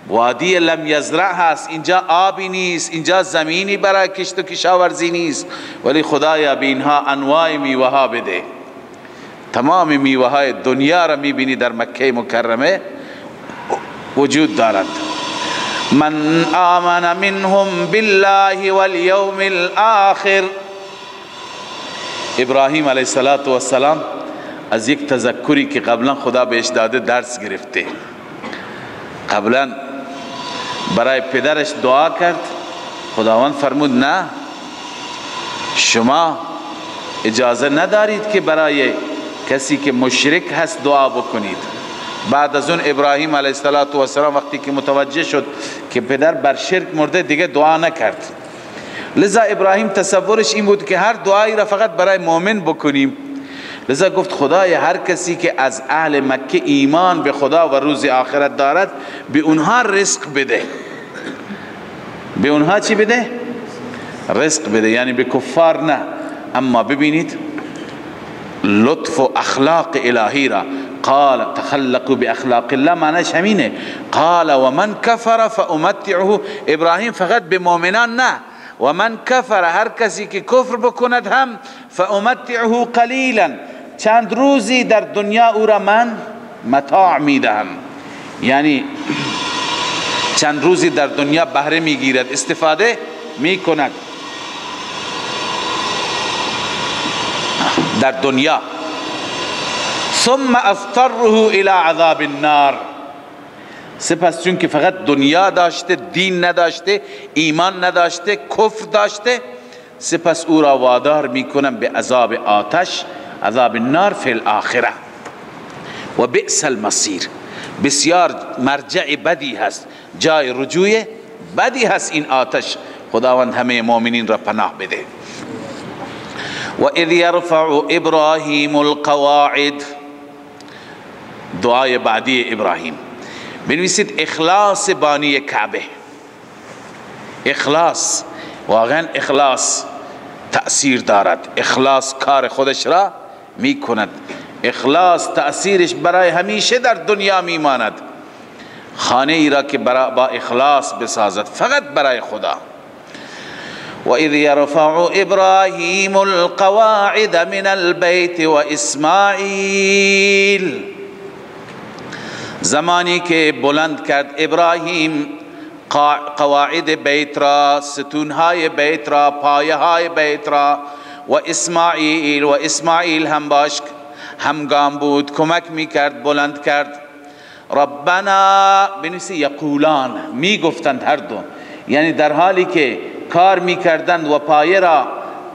وادی لم یزرع هست، اینجا آبی نیست، اینجا زمینی برای کشت و کشاورزی نیست، ولی خدایا به اینها انواع میوه ها بده. تمام میوه های دنیا را میبینی در مکه مکرمه وجود دارد. من آمن منهم بالله والیوم الآخر. ابراهیم علیه السلام از یک تذکری که قبلا خدا بهش داده درس گرفته. قبلا برای پدرش دعا کرد، خداوند فرمود نه، شما اجازه ندارید که برای کسی که مشرک هست دعا بکنید. بعد از اون ابراهیم علیه السلام وقتی که متوجه شد که پدر بر شرک مرده دیگه دعا نکرد. لذا ابراهیم تصورش این بود که هر دعایی را فقط برای مؤمن بکنیم. لذا گفت خدای هر کسی که از اهل مکه ایمان به خدا و روز آخرت دارد به اونها رزق بده. به اونها چی بده؟ رزق بده، یعنی به کفار نه. اما ببینید لطف و اخلاق الهی را، قال تخلقوا باخلاق الله، معنیش همینه. قال ومن کفر فامتعه، ابراهیم فقط به مؤمنان نه، و من کفر، هر کسی که کفر بکند هم، فامتعه قلیلا، چند روزی در دنیا او را من متاع میدهم، یعنی چند روزی در دنیا بهره میگیرد، استفاده میکند در دنیا. ثم اضطره الى عذاب النار، سپس چون که فقط دنیا داشته، دین نداشته، ایمان نداشته، کفر داشته، سپس او را وادار میکنم به عذاب آتش، عذاب النار فی الاخره. و بئس المصیر، بسیار مرجع بدی هست، جای رجوع بدی هست این آتش. خداوند همه مؤمنین را پناه بده. و اذ یرفع ابراهیم القواعد، دعای بعدی ابراهیم. بنویسید اخلاص بانی کعبه. اخلاص، واقعا اخلاص تأثیر دارد. اخلاص کار خودش را می کند. اخلاص تأثیرش برای همیشه در دنیا می ماند. خانه ای را که با اخلاص بسازد فقط برای خدا. و اذ یرفع ابراهیم القواعد من البیت و اسماعیل، زمانی که بلند کرد ابراهیم قواعد بیت را، ستونهای بیت را، پایه های بیت را، و اسماعیل هم باش همگام بود، کمک میکرد، بلند کرد. ربنا، بنویسی یقولان، میگفتند هر دو، یعنی در حالی که کار میکردند و پایه را،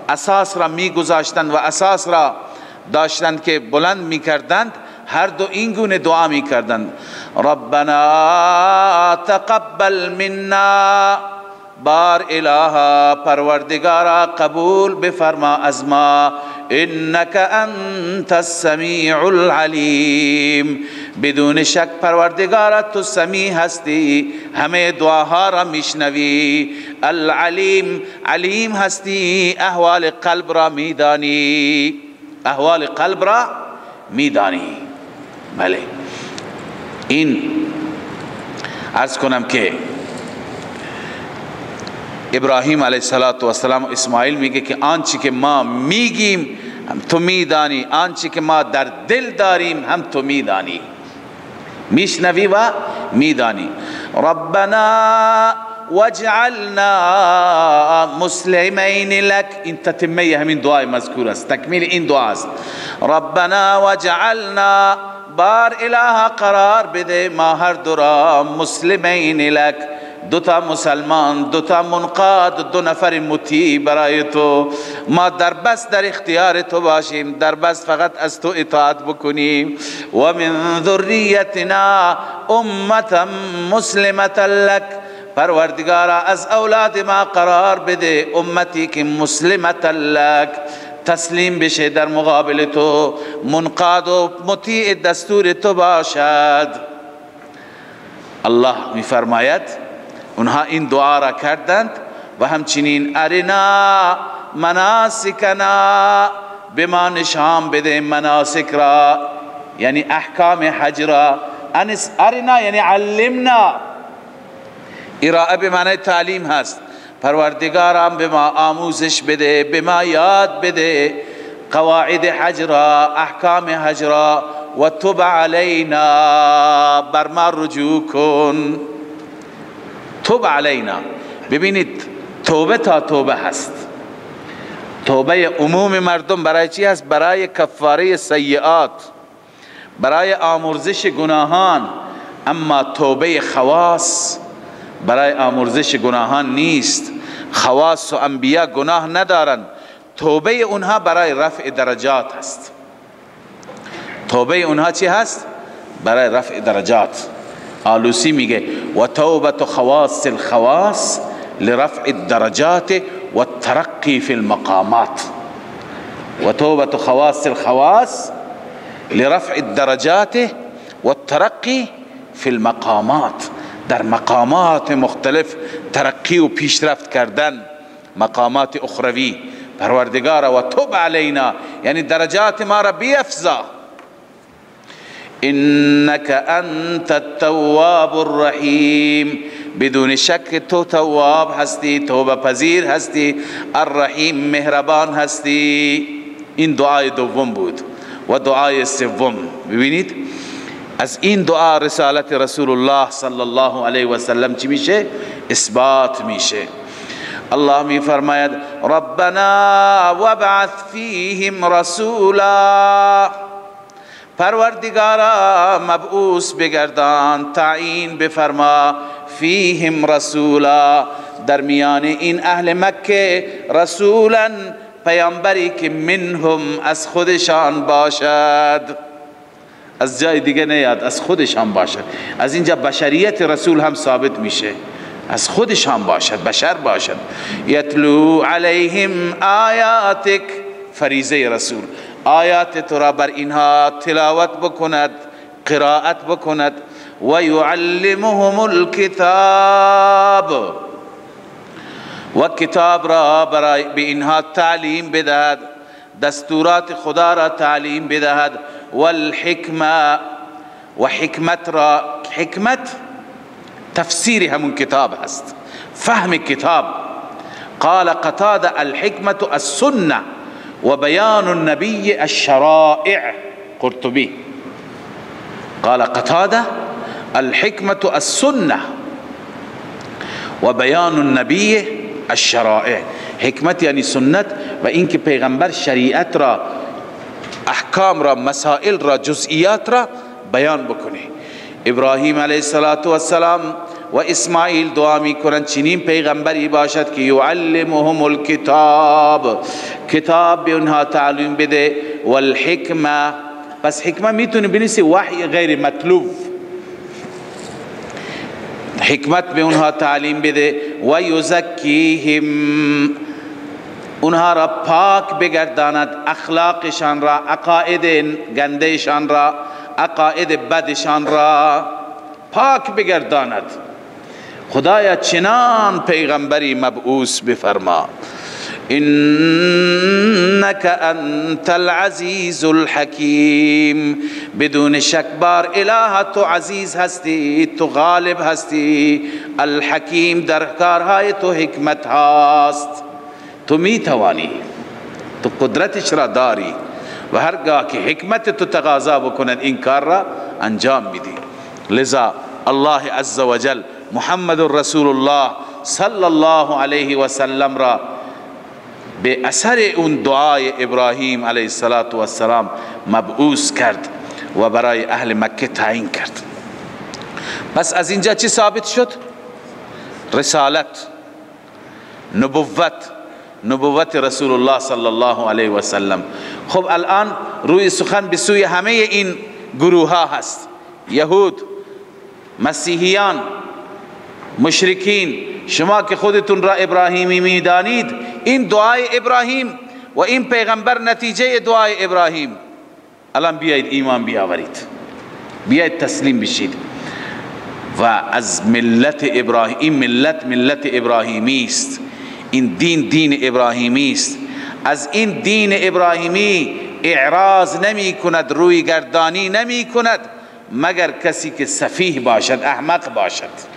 اساس را میگذاشتند و اساس را داشتند که بلند میکردند، هر دو این گونه دعا میکردند. ربنا تقبل منا، بار الها پروردگارا قبول بفرما از ما، انک انت السمیع العلیم، بدون شک پروردگارا تو سمیع هستی، همه دعاها را میشنوی. العلیم، علیم هستی، احوال قلب را میدانی، احوال قلب را میدانی. بله، این عرض کنم که ابراهیم علیه السلام و اسماعیل میگه که آنچه که ما میگیم هم تو میدانی، آنچه که ما در دل داریم هم تو میدانی، میشنوی و میدانی. ربنا واجعلنا مسلمین لک، این تتمه همین دعای مذکور است، تکمیل این دعا است. ربنا واجعلنا، بار اله قرار بده ما هر دو را، مسلمین لک، دوتا مسلمان، دوتا منقاد، دو نفر مطیع برای تو، ما در بس در اختیار تو باشیم، در بس فقط از تو اطاعت بکنیم. و من ذریتنا امتا مسلمتا لک، پروردگارا از اولاد ما قرار بده امتی که مسلمتا لک، تسلیم بشه در مقابل تو، منقاد و مطیع دستور تو باشد. الله میفرماید اونها این دعا را کردند و همچنین ارنا مناسکنا، به ما نشان بده مناسک را، یعنی احکام حج را. ارنا یعنی علمنا، ارائه به معنی تعلیم هست. پروردگارم به ما آموزش بده، به ما یاد بده قواعد حج را، احکام حج را. و تب علینا، بر ما رجوع کن. تب علینا، ببینید توبه تا توبه هست. توبه عموم مردم برای چی هست؟ برای کفاره سیئات، برای آمرزش گناهان، اما توبه خواص برای آمرزش گناهان نیست. خواص و انبیا گناه ندارن، توبه اونها برای رفع درجات هست. توبه اونها چی هست؟ برای رفع درجات. آلوسی میگه و توبت خواص الخواص لرفع الدرجات والترقی في المقامات. و توبت خواص الخواص لرفع الدرجات والترقی في المقامات، در مقامات مختلف ترقی و پیشرفت کردن، مقامات اخروی. پروردگار و توب علینا یعنی درجات ما را بیفزا. انک انت التواب الرحیم، بدون شک تو تواب هستی، توبه پذیر هستی، الرحیم مهربان هستی. این دعای دوم بود. و دعای سوم ببینید از این دعا رسالت رسول الله صلی الله علیه و سلم چی میشه؟ اثبات میشه. الله می فرماید ربنا وابعث فیهم رسولا، پروردگارا مبعوث بگردان، تعیین بفرما، فیهم رسولا در میان این اهل مکه، رسولا پیامبری که منهم از خودشان باشد، از جای دیگه نیاد، از خودشان باشد. از اینجا بشریت رسول هم ثابت میشه، از خودشان باشد، بشر باشد. یتلو علیهم آیاتک، فریضه رسول، آیات تو را بر اینها تلاوت بکند، قرائت بکند. و یعلمهم الکتاب، و کتاب را برای به اینها تعلیم بدهد، دستورات خدا را تعلیم بدهد. والحکمه، و حکمت را، حکمت تفسیر همون کتاب هست، فهم کتاب. قال قتاده الحکمة السنة و بیان النبی الشرائع. قرطبی قال قتاده الحکمة السنة و بیان النبی الشرائع. حکمت یعنی سنت و اینکه پیغمبر شریعت را، احکام را، مسائل را، جزئیات را بیان بکنه. ابراهیم علیه السلام و اسماعیل دعا میکنند چنین پیغمبری باشد که یعلمهم الکتاب، کتاب به اونها تعلیم بده. والحکمه، پس حکمه میتونه بنویسه وحی غیر مطلوب، حکمت به اونها تعلیم بده. و یزکیهم، اونها را پاک بگرداند، اخلاقشان را، عقاید گندهشان را، عقاید بدشان را پاک بگرداند. خدایا چنان پیغمبری مبعوث بفرما. انک انت العزیز الحکیم، بدون شک بار اله تو عزیز هستی، تو غالب هستی. الحکیم، در کارهای تو حکمت هست، تو میتوانی، تو قدرتش را داری و هرگاه که حکمت تو تقاضا بکند این کار را انجام میدی. لذا الله عز وجل محمد رسول الله صلی الله علیه و سلم را به اثر اون دعای ابراهیم علیه السلام مبعوث کرد و برای اهل مکه تعیین کرد. پس از اینجا چی ثابت شد؟ رسالت، نبوت رسول الله صلی الله علیه و سلم. خب الان روی سخن به سوی همه این گروه ها هست، یهود، مسیحیان، مشرکین. شما که خودتون را ابراهیمی میدانید، این دعای ابراهیم و این پیغمبر نتیجه دعای ابراهیم. الان بیایید ایمان بیاورید، بیایید تسلیم بشید و از ملت ابراهیم، این ملت ابراهیمی است، این دین ابراهیمی است. از این دین ابراهیمی اعراض نمی کند، روی گردانی نمی کند مگر کسی که سفیه باشد، احمق باشد.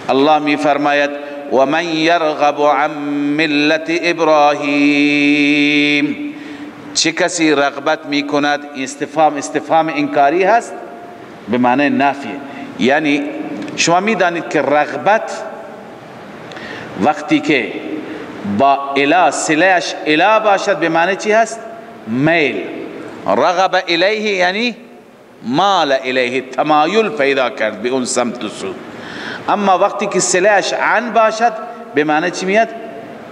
الله می فرماید و من یرغب عن ملت ابراهیم، چه کسی رغبت می کند؟ استفهام انکاری هست به معنی نفی. یعنی شما می دانید که رغبت وقتی که با اله صله‌اش اله باشد به معنی چی هست؟ میل. رغب الیه یعنی مال الیه، تمایل پیدا کرد به اون سمت و سو. اما وقتی که صله‌اش عن باشد به معنی چی میاد؟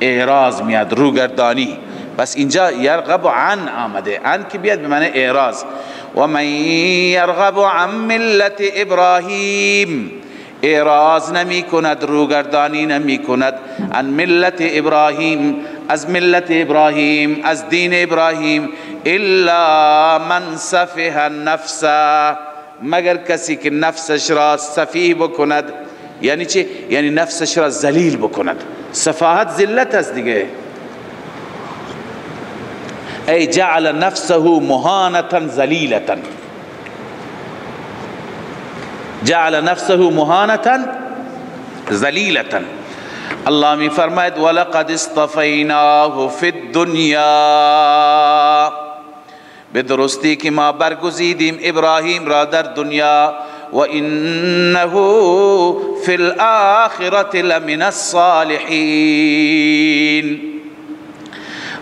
اعراض میاد، روگردانی. بس اینجا یرغب عن آمده، عن که بیاد به معنی اعراض. و من یرغب عن ملت ابراهیم، اعراض نمی کند، روگردانی نمی کند، عن ملت ابراهیم، از ملت ابراهیم، از دین ابراهیم، الا من سفه نفسه، مگر کسی که نفسش را سفیه بکند. یعنی چی؟ یعنی نفسش را ذلیل بکند. سفاهت ذلت است دیگه. ای جعل نفسه مهانة ذلیلة، جعل نفسه مهانة ذلیلة. الله می فرماید ولقد اصطفیناه فی الدنیا، به درستی که ما برگزیدیم ابراهیم را در دنیا، و انه فی الاخرة لمن الصالحین،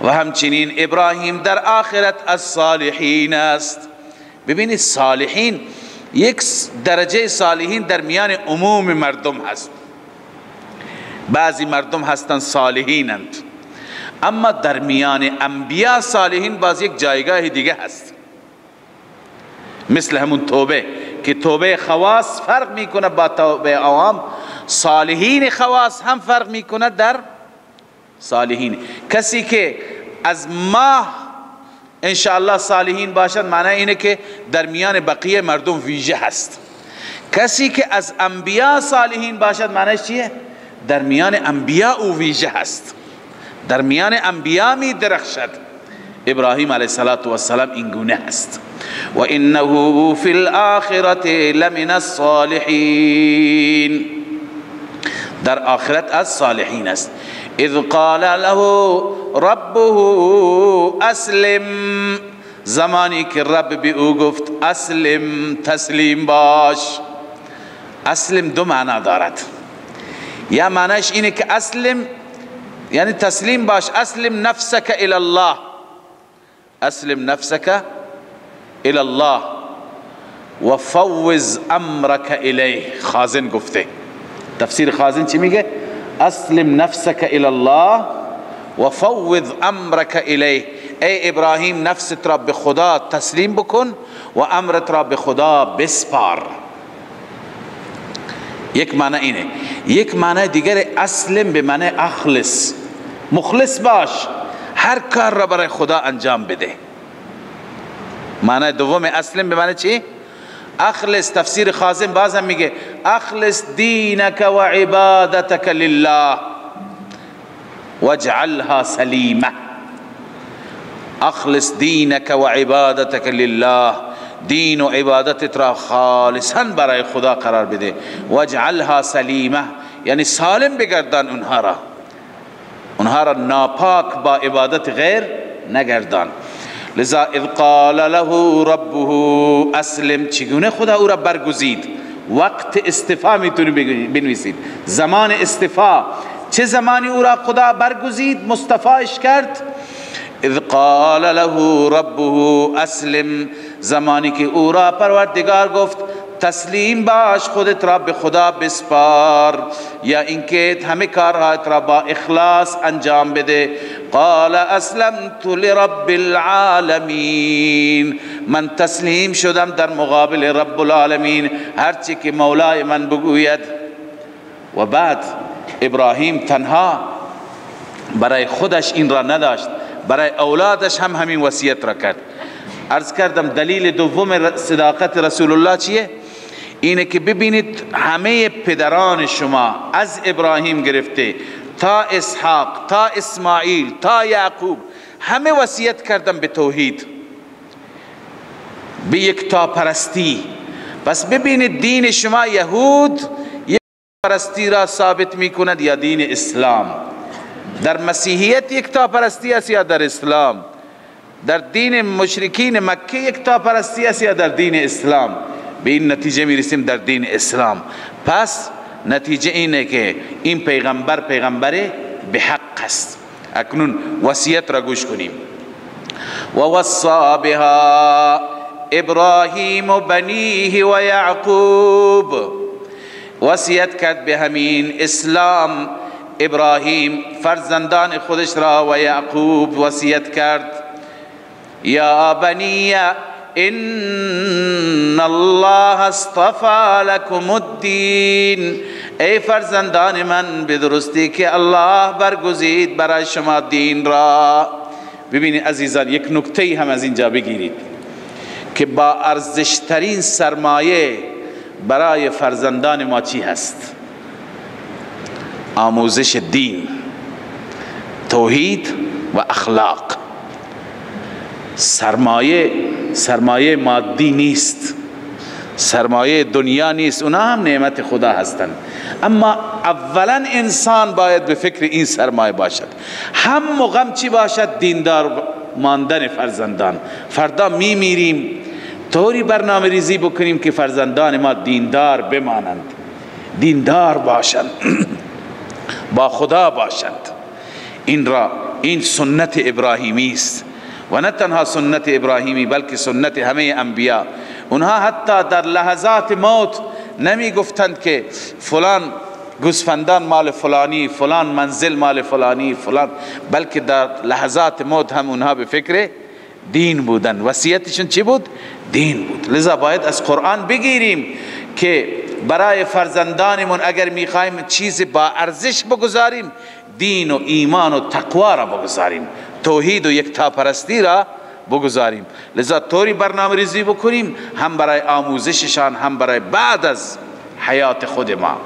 و همچنین ابراهیم در آخرت از صالحین است. ببینید صالحین، یک درجه صالحین در میان عموم مردم هست. بعضی مردم هستند صالحینند، اما در میان انبیا صالحین باز یک جایگاه دیگه هست. مثل همون توبه که توبه خواص فرق میکنه با توبه عوام، صالحین خواص هم فرق میکنه در صالحین. کسی که از ماه انشاءالله صالحین باشد معنی اینه که در میان بقیه مردم ویژه هست. کسی که از انبیا صالحین باشد معنیش چیه؟ در میان انبیا او ویژه هست، در میان انبیا می درخشد. ابراهیم علیه السلام این گونه هست. و انه فی الاخرة لمن الصالحین، در آخرت از صالحین است. اذ قال له ربه اسلم، زمانی که رب به او گفت اسلم، تسلیم باش. اسلم دو معنا دارد. یا معنیش اینه که اسلم یعنی تسلیم باش، اسلم نفسك الى الله، اسلم نفسك الى الله و فوض امرك الیه. خازن گفته، تفسیر خازن چی میگه؟ اسلم نفسك الى الله و فوض امرك الیه. ای ابراهیم نفست را به خدا تسلیم بکن و امرت را به خدا بسپار. یک معنی اینه. یک معنی دیگر اسلم به معنی اخلص، مخلص باش، هر کار را برای خدا انجام بده. معنی دوم اسلم به معنی چی؟ اخلص. تفسیر خازن بازم میگه اخلص دینک و عبادتک لله واجعلها سلیمه. اخلص دینک و عبادتک لله، دین و عبادتت را خالصا برای خدا قرار بده. واجعلها سلیمه یعنی سالم بگردان اونها را ناپاک با عبادت غیر نگردان. لذا اذ قال له ربه اسلم، چگونه خدا او را برگزید؟ وقت استفا میتونی بنویسید، زمان استفا. چه زمانی او را خدا برگزید، مصطفیش کرد؟ اذ قال له ربه اسلم، زمانی که او را پروردگار گفت تسلیم باش، خودت را به خدا بسپار، یا اینکه همه کارهایت را با اخلاص انجام بده. قال اسلمت لرب العالمین، من تسلیم شدم در مقابل رب العالمین، هرچی که مولای من بگوید. و بعد ابراهیم تنها برای خودش این را نداشت، برای اولادش هم همین وصیت را کرد. عرض کردم دلیل دوم صداقت رسول الله چیه؟ اینه که ببینید همه پدران شما از ابراهیم گرفته تا اسحاق تا اسماعیل تا یعقوب همه وصیت کردن به توحید، به یکتا پرستی. پس ببینید دین شما یهود یک پرستی را ثابت می کند یا دین اسلام؟ در مسیحیت یکتا پرستی است یا در اسلام؟ در دین مشرکین مکه یکتا پرستی است یا در دین اسلام؟ به این نتیجه می رسیم در دین اسلام. پس نتیجه اینه که این پیغمبر به حق است. اکنون وصیت را گوش کنیم. و وصا بها ابراهیم و بنیه و یعقوب، وصیت کرد به همین اسلام ابراهیم فرزندان خودش را و یعقوب وصیت کرد یا بنی ان الله اصطفى لكم الدین، ای فرزندان من به درستی که الله برگزید برای شما دین را. ببینید عزیزان، یک نکته هم از اینجا بگیرید که با ارزشترین سرمایه برای فرزندان ما چی هست؟ آموزش دین، توحید و اخلاق. سرمایه مادی نیست، سرمایه دنیا نیست، اونا هم نعمت خدا هستند، اما اولا انسان باید به فکر این سرمایه باشد. هم و غم چی باشد؟ دیندار ماندن فرزندان. فردا میمیریم، طوری برنامه ریزی بکنیم که فرزندان ما دیندار بمانند، دیندار باشند، با خدا باشند. این سنت ابراهیمی است و نه تنها سنت ابراهیمی بلکه سنت همه انبیا. اونها حتی در لحظات موت نمی گفتند که فلان گوسفندان مال فلانی، فلان منزل مال فلانی، فلان، بلکه در لحظات موت هم اونها به فکر دین بودن. وصیتشون چی بود؟ دین بود. لذا باید از قرآن بگیریم که برای فرزندانمون اگر میخوایم چیز با ارزش بگذاریم، دین و ایمان و تقوا را بگذاریم، توحید و یکتاپرستی را بگذاریم. لذا طوری برنامه ریزی بکنیم هم برای آموزششان هم برای بعد از حیات خود ما.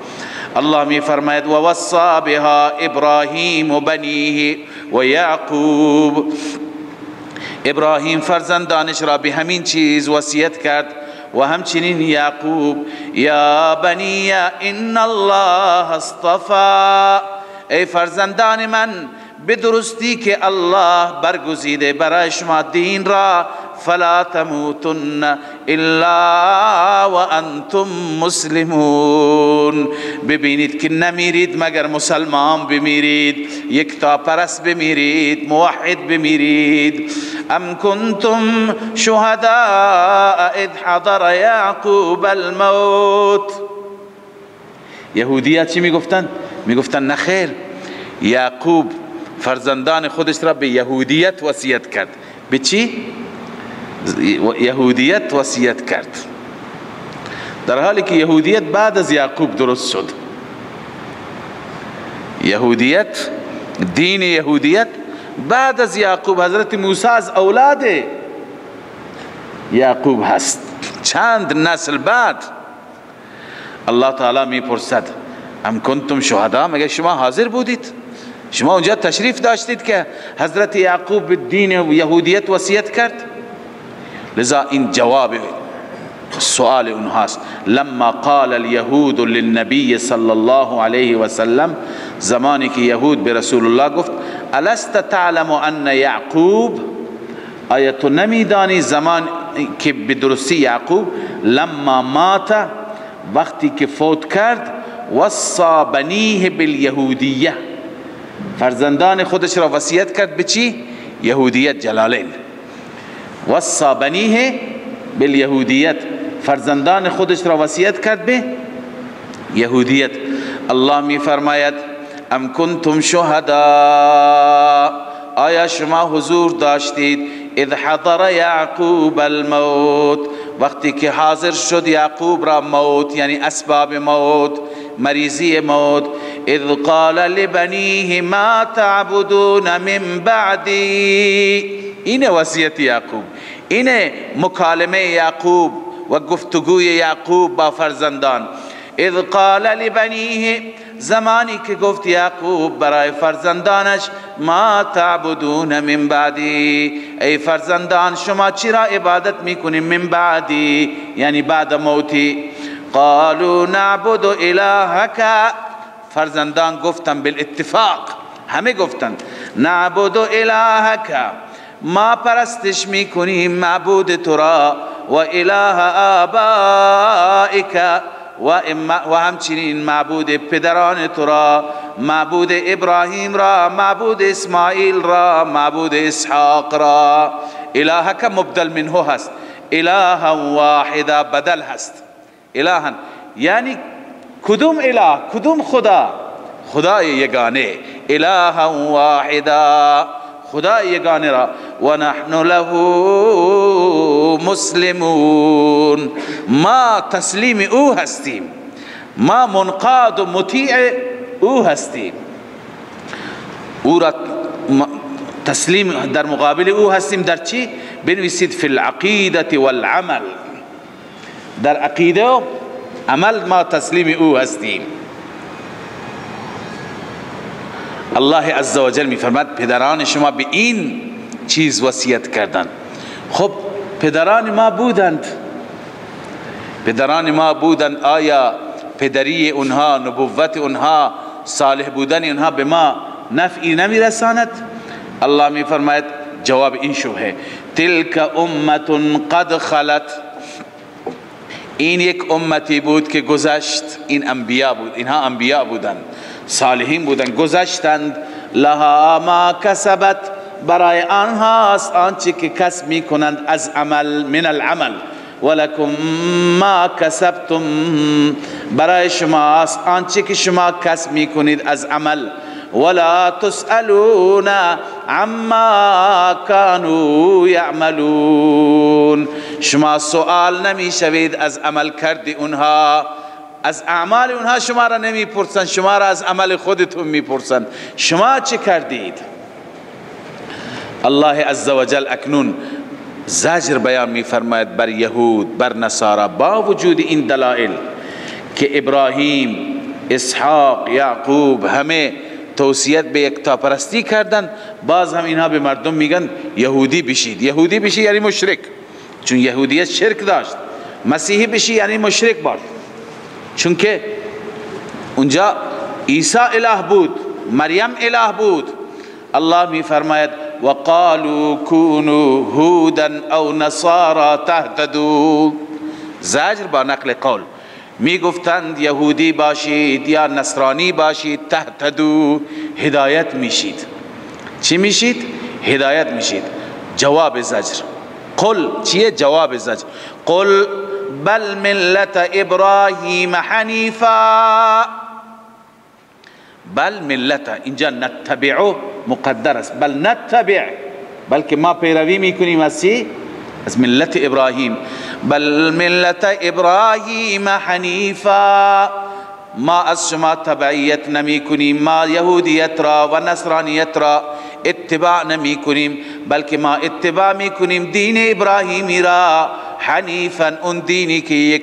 الله می فرماید و وصى بها ابراهیم و بنیه و یعقوب، ابراهیم فرزندانش را به همین چیز وصیت کرد و همچنین یعقوب. یا بنی ان الله اصطفى، ای فرزندان من به درستی که الله برگزیده برای شما دین را، فلا تموتن الا وانتم مسلمون، ببینید که نمیرید مگر مسلمان بمیرید، یکتاپرست بمیرید، موحد بمیرید. ام کنتم شهداء اذ حضر یعقوب الموت، یهودیت چی میگفتن؟ میگفتن نخیر، یعقوب فرزندان خودش را به یهودیت وصیت کرد. به چی؟ یهودیت وصیت کرد، در حالی که یهودیت بعد از یعقوب درست شد. یهودیت، دین یهودیت بعد از یعقوب، حضرت موسی از اولاد یعقوب هست، چند نسل بعد. الله تعالی میپرسد ام کنتم شهدا، مگه شما حاضر بودید؟ شما اونجا تشریف داشتید که حضرت یعقوب به دین و یهودیت وصیت کرد؟ لذا این جواب سؤال اونهاست. لما قال اليهود للنبي صلی الله علیه و سلم، زمانی که یهود به رسول الله گفت الست تعلم ان یعقوب، آیا تو نمیدانی زمان که به درستی یعقوب لما مات، وقتی که فوت کرد، وصى بنیه بالیهودیه، فرزندان خودش را وصیت کرد به چی؟ یهودیت. جلالین، وصى بنیه بالیهودیت، فرزندان خودش را وصیت کرد به یهودیت. الله می فرماید ام کنتم شهدا، آیا شما حضور داشتید اذ حضر یعقوب الموت، وقتی که حاضر شد یعقوب را موت، یعنی اسباب موت، مریضی موت. اذ قال لبنیه ما تعبدون من بعدی، این وصیت یعقوب، این مکالمه یعقوب و گفتگوی یعقوب با فرزندان. اذ قال لبنیه، زمانی که گفت یعقوب برای فرزندانش ما تعبدون من بعدی، ای فرزندان شما چرا عبادت میکنید؟ من بعدی یعنی بعد موتی. قالوا نعبد الهک، فرزندان گفتن بالاتفاق، همه گفتن نعبد الهک، ما پرستش میکنیم معبود تو را، و اله آبائک، و همچنین معبود پدران تو را، معبود ابراهیم را، معبود اسماعیل را، معبود اسحاق را. الهک مبدل منه هست، الها واحدا بدل هست. الها یعنی کدوم اله، کدوم خدا؟ خدای یگانه. الها واحدا، خدای یگانه را. و نحن له مسلمون، ما تسلیم او هستیم، ما منقاد و مطیع او هستیم. او را تسلیم در مقابل او هستیم. در چی؟ بنویسید فی العقیدة والعمل، در عقیده و عمل ما تسلیم او هستیم. الله عزوجل میفرماد پدران شما به این چیز وصیت کردند. خب پدران ما بودند، پدران ما بودند، آیا پدری اونها، نبوت اونها، صالح بودن اونها به ما نفعی نمیرساند؟ الله میفرماید جواب این شبهه تلک امت قد خلت، این یک امتی بود که گذشت. این انبیا بود، اینها انبیا بودند، صالحین بودند، گذشتند. لها ما کسبت، برای آنهاست آنچه که کسب میکنند از عمل، من العمل. ولکم ما کسبتم، برای شماست آنچه که شما کسب میکنید از عمل. ولا تسألون عما كانوا يعملون، شما سوال نمیشوید از عمل کردی اونها، از اعمال اونها شما را نمیپرسن، شما را از عمل خودتون میپرسن شما چه کردید. الله عزوجل اکنون زجر بیان میفرماید بر یهود، بر نصارا، با وجود این دلائل که ابراهیم، اسحاق، یعقوب همه توصیت به یکتاپرستی کردن، باز هم اینها به مردم میگن یهودی بشید. یهودی بشی یعنی مشرک، چون یهودیت شرک داشت. مسیحی بشی یعنی مشرک باش، چون که اونجا عیسی اله بود، مریم اله بود. الله میفرماید وقالوا كونوا هودا او نصارى تهتدوا، زجر با نقل قول. می گفتند یهودی باشید یا نصرانی باشید، تهتدو، هدایت میشید. چی میشید؟ هدایت میشید. جواب زجر قل چیه؟ جواب زجر قل بل ملت ابراهیم حنیفا. بل ملت، اینجا نتبعو مقدر است، بل نتبع، بلکه ما پیروی میکنیم از چی؟ از ملت ابراهیم. بل ملت ابراهیم حنیفا، ما از شما تبعیت نمی کنیم، ما یهودیت را و نصرانیت را اتباع نمی کنیم، بلکه ما اتباع می کنیم دین ابراهیمی را. حنیفا، اون دینی که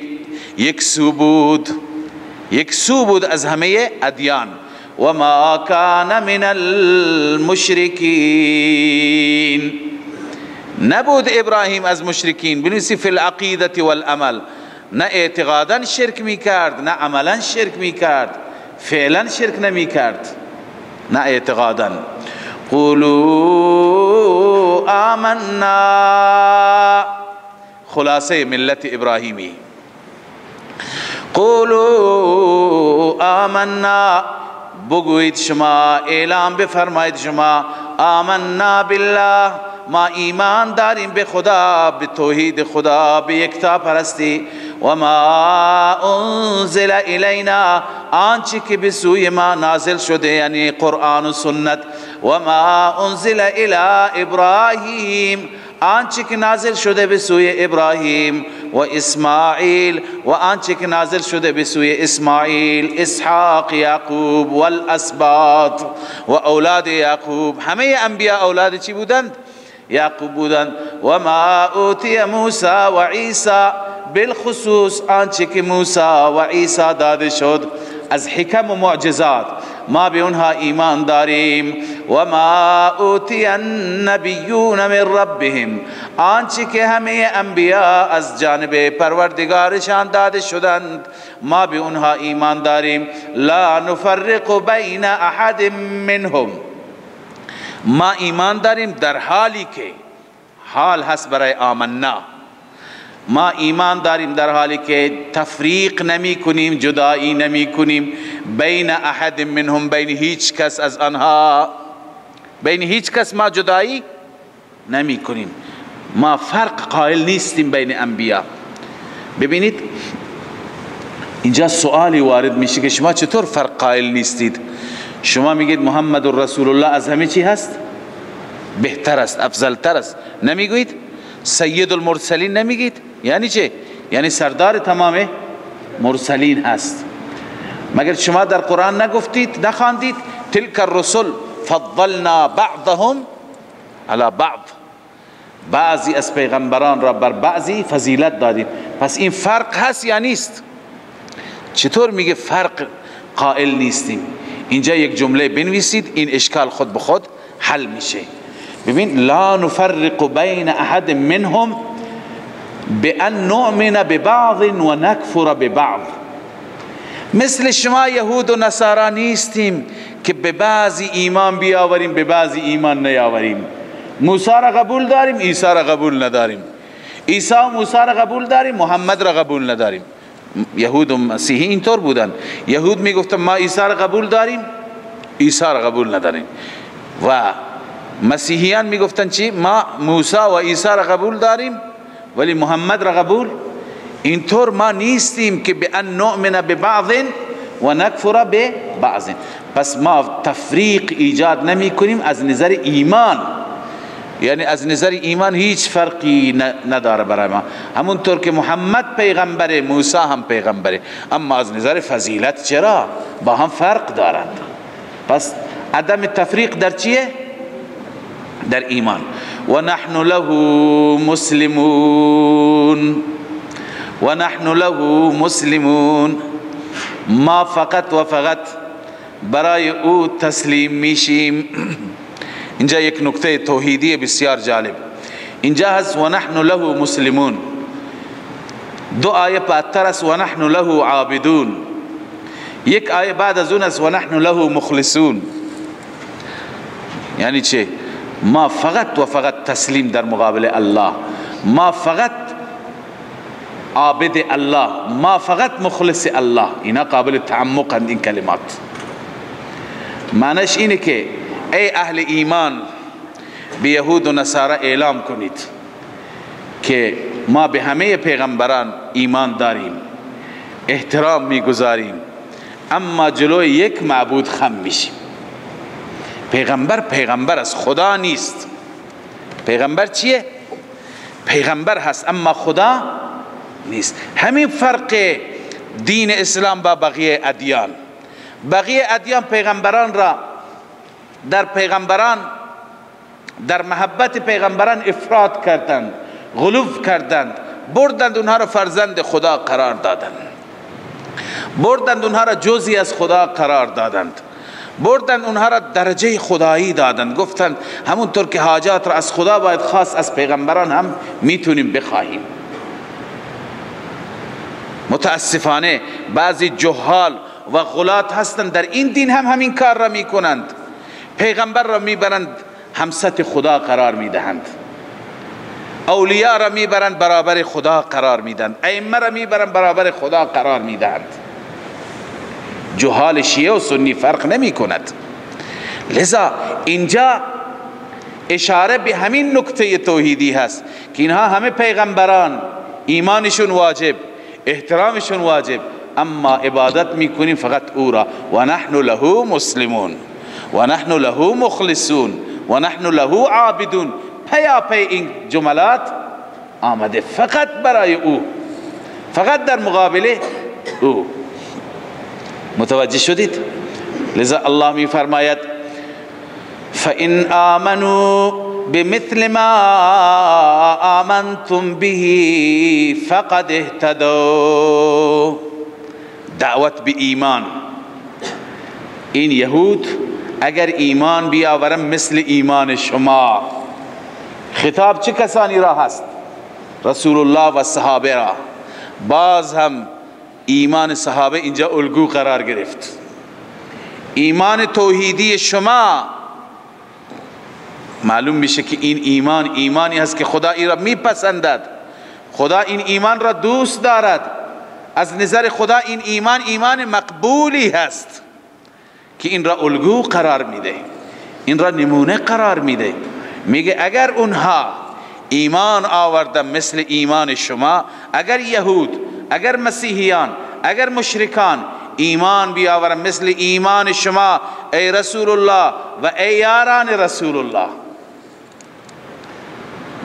یک سو بود، یک سو بود از همه ادیان. و ما کان من المشرکین، نبود ابراهیم از مشرکین. بنویسی فی العقیدة والعمل، نه اعتقادا شرک میکرد، نه عملا شرک میکرد، فعلا شرک نمیکرد، نه اعتقادا. قولوا آمنا، خلاصه ملت ابراهیمی. قولوا آمنا، بگویید شما، اعلام بفرمایید شما، آمنا بالله، ما ایمان داریم به خدا، به توحید خدا، به یکتا پرستی. و ما انزل الینا، آنچه که به سوی ما نازل شده، یعنی قرآن و سنت. و ما انزل الی ابراهیم، آنچه که نازل شده به سوی ابراهیم. و اسماعیل، و آنچه که نازل شده به سوی اسماعیل، اسحاق، یعقوب والاسباط، و اولاد یعقوب. همه انبیاء اولاد چی بودند؟ یعقوب بودند. و ما اوتی موسی و عیسی، بالخصوص آنچه که موسی و عیسی داده شد از حکم و معجزات، ما به اونها ایمان داریم. و ما اوتی النبیون من ربهم، آنچه که همه انبیاء از جانب پروردگارشان داده شدند، ما به اونها ایمان داریم. لا نفرق بین احد منهم، ما ایمان داریم در حالی که، حال هست برای آمنا، ما ایمان داریم در حالی که تفریق نمی کنیم، جدایی نمی کنیم بین احد منهم، بین هیچ کس از آنها، بین هیچ کس ما جدایی نمی کنیم. ما فرق قائل نیستیم بین انبیا. ببینید اینجا سوالی وارد میشه که شما چطور فرق قائل نیستید؟ شما میگید محمد رسول الله از همه چی هست؟ بهتر است، افضل تر است. نمیگویید؟ سید المرسلین نمیگید؟ یعنی چه؟ یعنی سردار تمام مرسلین هست. مگر شما در قرآن نگفتید، نخواندید تلک الرسل فضلنا بعضهم علی بعض، بعضی از پیغمبران را بر بعضی فضیلت دادیم. پس این فرق هست یا نیست؟ چطور میگه فرق قائل نیستیم؟ اینجا یک جمله بنویسید، این اشکال خود به خود حل میشه. ببین لا نفرق بین احد منهم بان نؤمن ببعض و نکفر ببعض. مثل شما یهود و نصارا نیستیم که به بعضی ایمان بیاوریم به بعضی ایمان نیاوریم. موسی را قبول داریم، عیسی را قبول نداریم. عیسی و موسی را قبول داریم، محمد را قبول نداریم. یهود و مسیحی اینطور بودن. یهود میگفتن ما عیسی را قبول داریم، عیسی را قبول نداریم. و مسیحیان میگفتن چی؟ ما موسی و عیسی را قبول داریم ولی محمد را قبول. اینطور ما نیستیم که بأن نؤمن ببعض و نکفر ببعض. پس ما تفریق ایجاد نمی کنیم از نظر ایمان، یعنی از نظر ایمان هیچ فرقی نداره برای ما. همونطور که محمد پیغمبره، موسی هم پیغمبره، اما از نظر فضیلت چرا؟ با هم فرق دارند. پس عدم تفریق در چیه؟ در ایمان. و نحن له مسلمون، و نحن له مسلمون، ما فقط و فقط برای او تسلیم میشیم. اینجا یک نکته توحیدی بسیار جالب اینجا هست، و نحن له مسلمون. دو آیه بعدتر است و نحن له عابدون. یک آیه بعد از اون است و نحن له مخلصون. یعنی چه؟ ما فقط و فقط تسلیم در مقابل الله، ما فقط عابد الله، ما فقط مخلص الله. اینا قابل تعمق هستند این کلمات. معنیش اینه که ای اهل ایمان به یهود و نصارا اعلام کنید که ما به همه پیغمبران ایمان داریم، احترام میگذاریم، اما جلوی یک معبود خم میشیم. پیغمبر از خدا نیست. پیغمبر چیه؟ پیغمبر هست اما خدا نیست. همین فرق دین اسلام با بقیه ادیان. بقیه ادیان پیغمبران را در محبت پیغمبران افراط کردند، غلو کردند، بردند اونها را فرزند خدا قرار دادند، بردند اونها را جزئی از خدا قرار دادند، بردند اونها را درجه خدایی دادند. گفتند همونطور که حاجات را از خدا باید خاص، از پیغمبران هم میتونیم بخواهیم. متاسفانه بعضی جهال و غلات هستند در این دین هم همین کار را میکنند. پیغمبر را میبرند همسط خدا قرار میدهند، اولیاء را میبرند برابر خدا قرار میدهند، ائمه را میبرند برابر خدا قرار میدهند. جهال شیعه و سنی فرق نمی کند. لذا اینجا اشاره به همین نکته توحیدی هست که اینها همه پیغمبران ایمانشون واجب، احترامشون واجب، اما عبادت میکنیم فقط او را. و نحن له مسلمون و نحن له مخلصون و نحن له عابدون. پیا پی این جملات آمده فقط برای او، فقط در مقابل او. متوجه شدید؟ لذا الله می فرماید فَإِنْ آمَنُوا بِمِثْلِ مَا آمَنْتُمْ بِهِ فَقَدْ اهْتَدَوْا. دعوت به ایمان. این یهود اگر ایمان بیاورن مثل ایمان شما، خطاب چه کسانی را هست؟ رسول الله و صحابه را. باز هم ایمان صحابه اینجا الگو قرار گرفت. ایمان توحیدی شما معلوم میشه که این ایمان ایمانی هست که خدا این را میپسندد، خدا این ایمان را دوست دارد. از نظر خدا این ایمان ایمان مقبولی هست که این را الگو قرار میده، این را نمونه قرار میده. میگه اگر اونها ایمان آوردم مثل ایمان شما. اگر یهود، اگر مسیحیان، اگر مشرکان ایمان بیاورن مثل ایمان شما ای رسول الله و ای یاران رسول الله،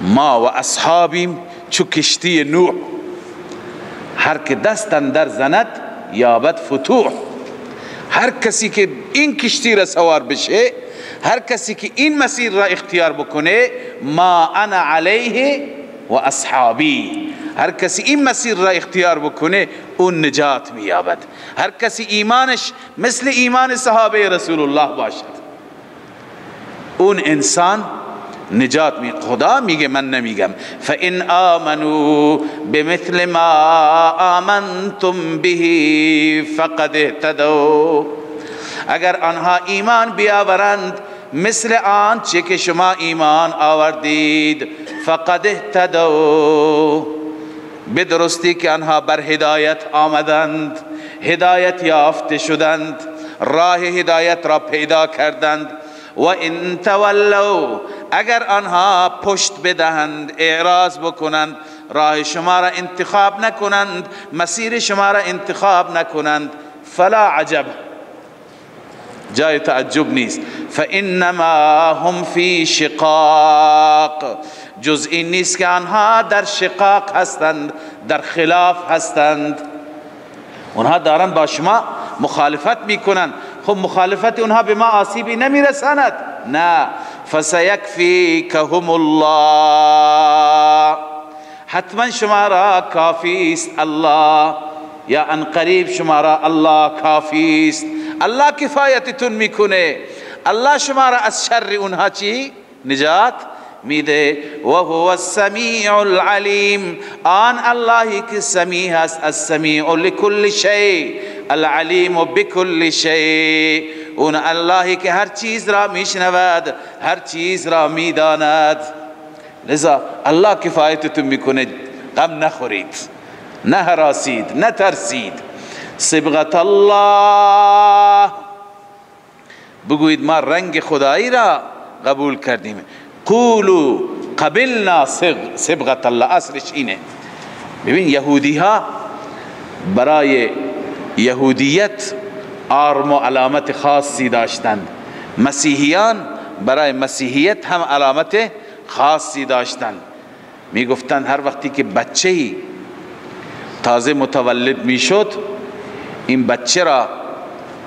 ما و اصحابیم چو کشتی نوح، هر که دست اندر زند یابد فتوح. هر کسی که این کشتی را سوار بشه، هر کسی که این مسیر را اختیار بکنه، ما انا علیه و اصحابی، هر کسی این مسیر را اختیار بکنه اون نجات مییابد. هر کسی ایمانش مثل ایمان صحابه رسول الله باشد، اون انسان نجات می. خدا میگه، من نمیگم. فَإِنْ آمَنُوا بِمِثْلِ مَا آمَنْتُمْ بِهِ فَقَدْ اهْتَدَوْا، اگر آنها ایمان بیاورند مثل آنچه که شما ایمان آوردید، فقد اهتدوا، به درستی که آنها بر هدایت آمدند، هدایت یافته شدند، راه هدایت را پیدا کردند. و ان تولوا، اگر آنها پشت بدهند، اعراض بکنند، راه شما را انتخاب نکنند، مسیر شما را انتخاب نکنند، فلا عجب، جای تعجب نیست. فانما هم فی شقاق، جز این نیست که آنها در شقاق هستند، در خلاف هستند. اونها دارن با شما مخالفت میکنن، خب مخالفت اونها به ما آسیبی نمیرساند، نه. فسیکفیکهم الله، حتما شما را کافی است الله، یا ان قریب شما را الله کافی است. الله کفایتتون میکنه، الله شما را از شر اونها چی؟ نجات میده. و هو السمیع العلیم، آن اللهی که سمیع است، السمیع لکل شیء، العلیم بکل شیء، اون اللهی که هر چیز را میشنود، هر چیز را میداند. لذا الله کفایتتون میکنه، غم نخورید، نه هراسید، نه ترسید. صبغت الله، بگویید ما رنگ خدایی را قبول کردیم. قولوا قبلنا صبغت الله، اصلش اینه. ببین یهودی ها برای یهودیت آرم و علامت خاصی داشتند، مسیحیان برای مسیحیت هم علامت خاصی داشتند. می گفتند هر وقتی که بچه‌ای تازه متولد می شد، این بچه را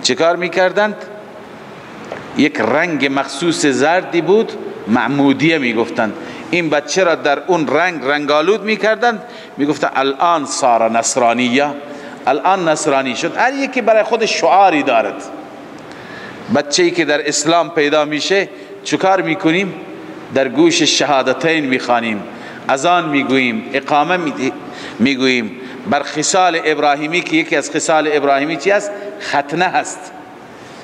چیکار می کردند؟ یک رنگ مخصوص زردی بود، معمودیه می گفتند. این بچه را در اون رنگ رنگالود می کردند، می گفتند الان صار نصرانیه، الان نصرانی شد. هر یکی برای خود شعاری دارد. بچه‌ای که در اسلام پیدا میشه چیکار میکنیم؟ در گوش شهادتین میخوانیم، اذان میگوییم، اقامه میگوییم. بر خصال ابراهیمی که یکی از خصال ابراهیمی چی است؟ ختنه هست.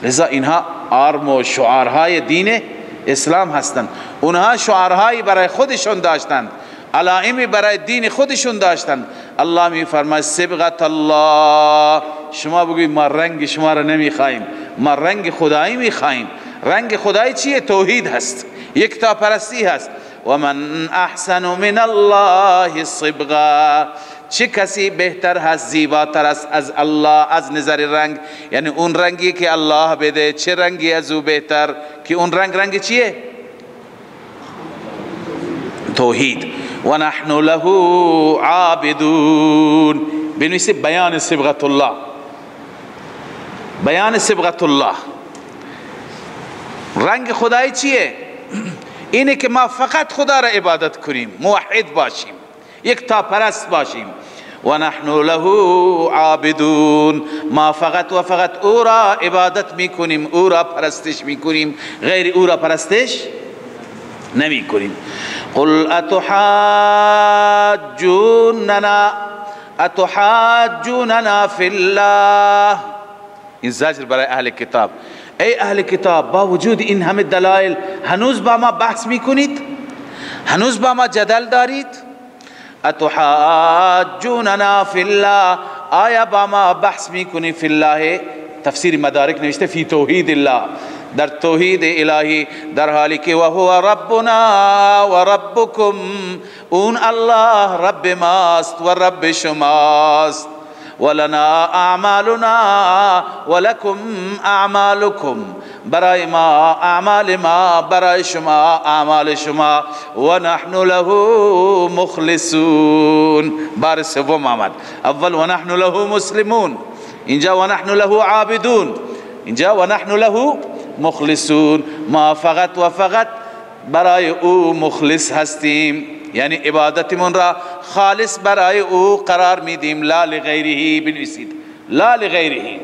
لذا اینها آرم و شعارهای دین اسلام هستند. اونها شعارهایی برای خودشون داشتند، علائمی برای دین خودشون داشتند. الله می فرماید صبغت الله، شما بگوید ما رنگ شما را نمیخوایم، ما رنگ خدایی میخوایم. رنگ خدایی چیه؟ توحید هست، یکتا پرستی هست. و من احسن من الله صبغا، چه کسی بهتر هست، زیباتر است از الله از نظر رنگ؟ یعنی اون رنگی که الله بده، چه رنگی از او بهتر؟ که اون رنگ چیه؟ توحید. و نحن له عابدون، بنویسید بیان صبغت الله. بیان صبغت الله، رنگ خدایی چیه؟ اینه که ما فقط خدا را عبادت کنیم، موحد باشیم، یک تا پرست باشیم. و نحن له عابدون، ما فقط و فقط او را عبادت میکنیم، او را پرستش میکنیم، غیر او را پرستش نمی کنیم. قل اتحاجوننا فی الله، این زجر برای اهل کتاب. ای اهل کتاب، با وجود این همه دلایل هنوز با ما بحث میکنید؟ هنوز با ما جدل دارید؟ اتحاجوننا فی الله، آیا با ما بحث میکنید؟ فی الله تفسیر مدارک نوشته فی توحید الله، در توحید الهی، در حالی که و هو ربنا و ربکم، اون الله رب ماست و رب شماست. ولنا اعمالنا ولکم اعمالکم، برای ما اعمال ما، برای شما اعمال شما. و نحن له مخلصون، بار سوم آمد. اول و نحن له مسلمون، اینجا و نحن له عابدون، اینجا و نحن له مخلصون. ما فقط و فقط برای او مخلص هستیم، یعنی عبادتمون را خالص برای او قرار میدیم. لا لغیره، بنویسید لا لغیره.